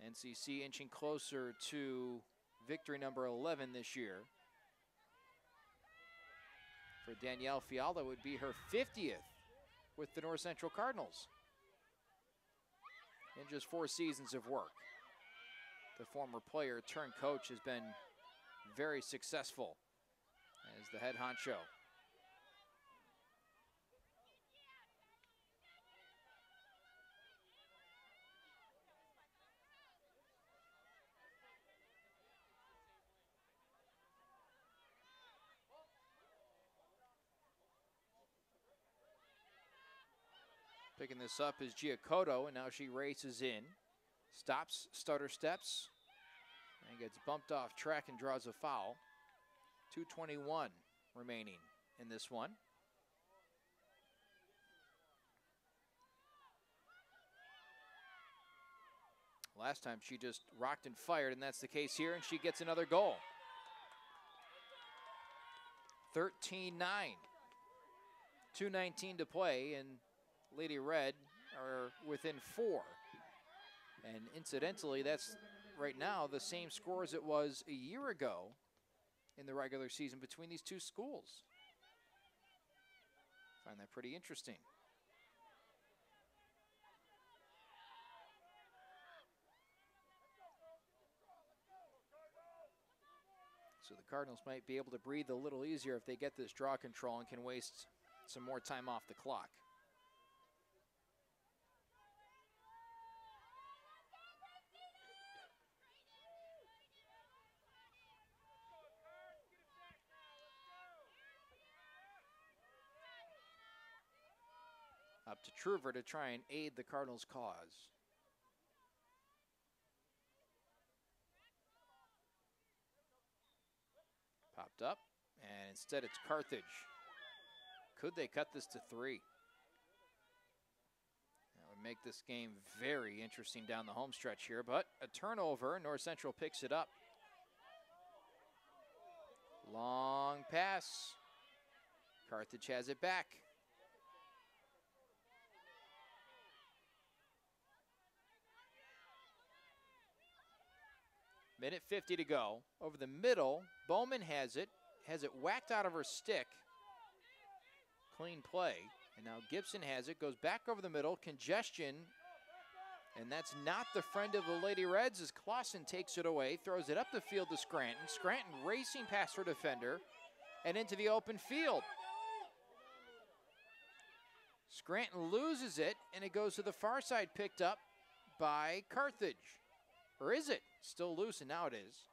NCC inching closer to victory number 11 this year. For Danielle Fiallo, it would be her 50th with the North Central Cardinals in just 4 seasons of work. The former player turned coach has been very successful as the head honcho. Picking this up is Giacoto, and now she races in. Stops, stutter steps, and gets bumped off track and draws a foul. 2:21 remaining in this one. Last time she just rocked and fired, and that's the case here, and she gets another goal. 13-9. 2:19 to play, and Lady Red are within 4. And incidentally, that's right now the same score as it was a year ago in the regular season between these two schools. Find that pretty interesting. So the Cardinals might be able to breathe a little easier if they get this draw control and can waste some more time off the clock. Up to Truver to try and aid the Cardinals' cause. Popped up, and instead it's Carthage. Could they cut this to 3? That would make this game very interesting down the home stretch here, but a turnover. North Central picks it up. Long pass. Carthage has it back. Minute 50 to go. Over the middle, Bowman has it whacked out of her stick. Clean play. And now Gibson has it, goes back over the middle, congestion. And that's not the friend of the Lady Reds as Clausen takes it away, throws it up the field to Scranton. Scranton racing past her defender and into the open field. Scranton loses it, and it goes to the far side, picked up by Carthage. Or is it? Still loose, and now it is.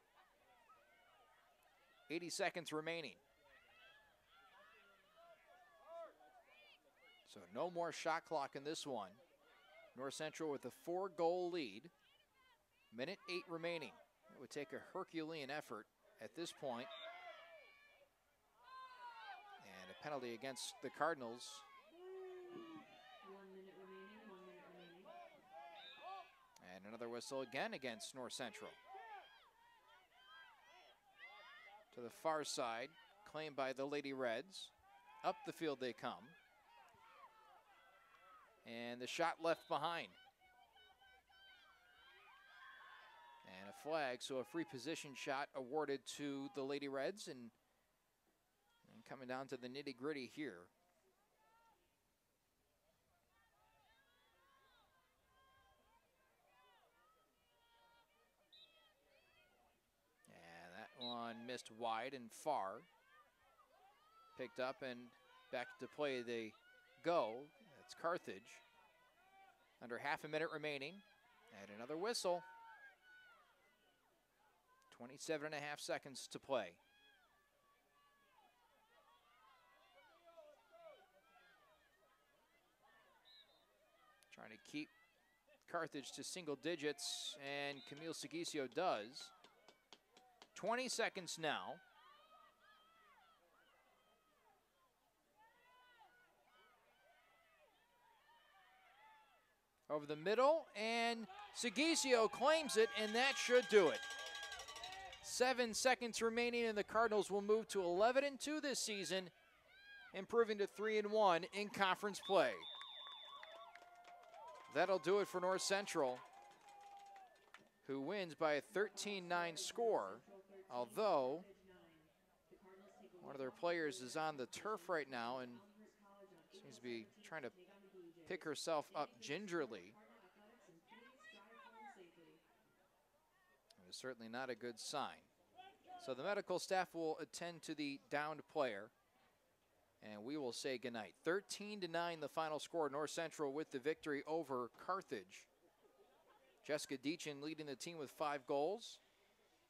80 seconds remaining. So no more shot clock in this one. North Central with a 4-goal lead. Minute 8 remaining. It would take a Herculean effort at this point. And a penalty against the Cardinals. 1 minute remaining, 1 minute remaining. And another whistle again against North Central. To the far side, claimed by the Lady Reds. Up the field they come. And the shot left behind. And a flag, so a free position shot awarded to the Lady Reds. And coming down to the nitty-gritty here. One missed wide and far. Picked up and back to play they go. That's Carthage. Under half a minute remaining. And another whistle. 27 and a half seconds to play. Trying to keep Carthage to single digits, and Camille Sigisio does. 20 seconds now. Over the middle, and Sigisio claims it, and that should do it. 7 seconds remaining, and the Cardinals will move to 11-2 this season, improving to 3-1 in conference play. That'll do it for North Central, who wins by a 13-9 score. Although one of their players is on the turf right now and seems to be trying to pick herself up gingerly. It was certainly not a good sign. So the medical staff will attend to the downed player, and we will say goodnight. 13-9 the final score. North Central with the victory over Carthage. Jessica Deachin leading the team with 5 goals.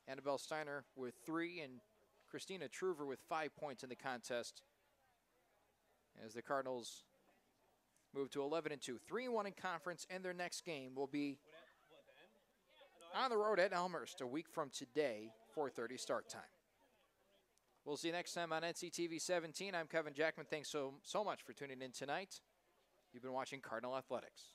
Annabelle Steiner with 3, and Christina Truver with 5 points in the contest as the Cardinals move to 11-2. 3-1 in conference, and their next game will be on the road at Elmhurst a week from today, 4:30 start time. We'll see you next time on NCTV 17. I'm Kevin Jackman. Thanks so much for tuning in tonight. You've been watching Cardinal Athletics.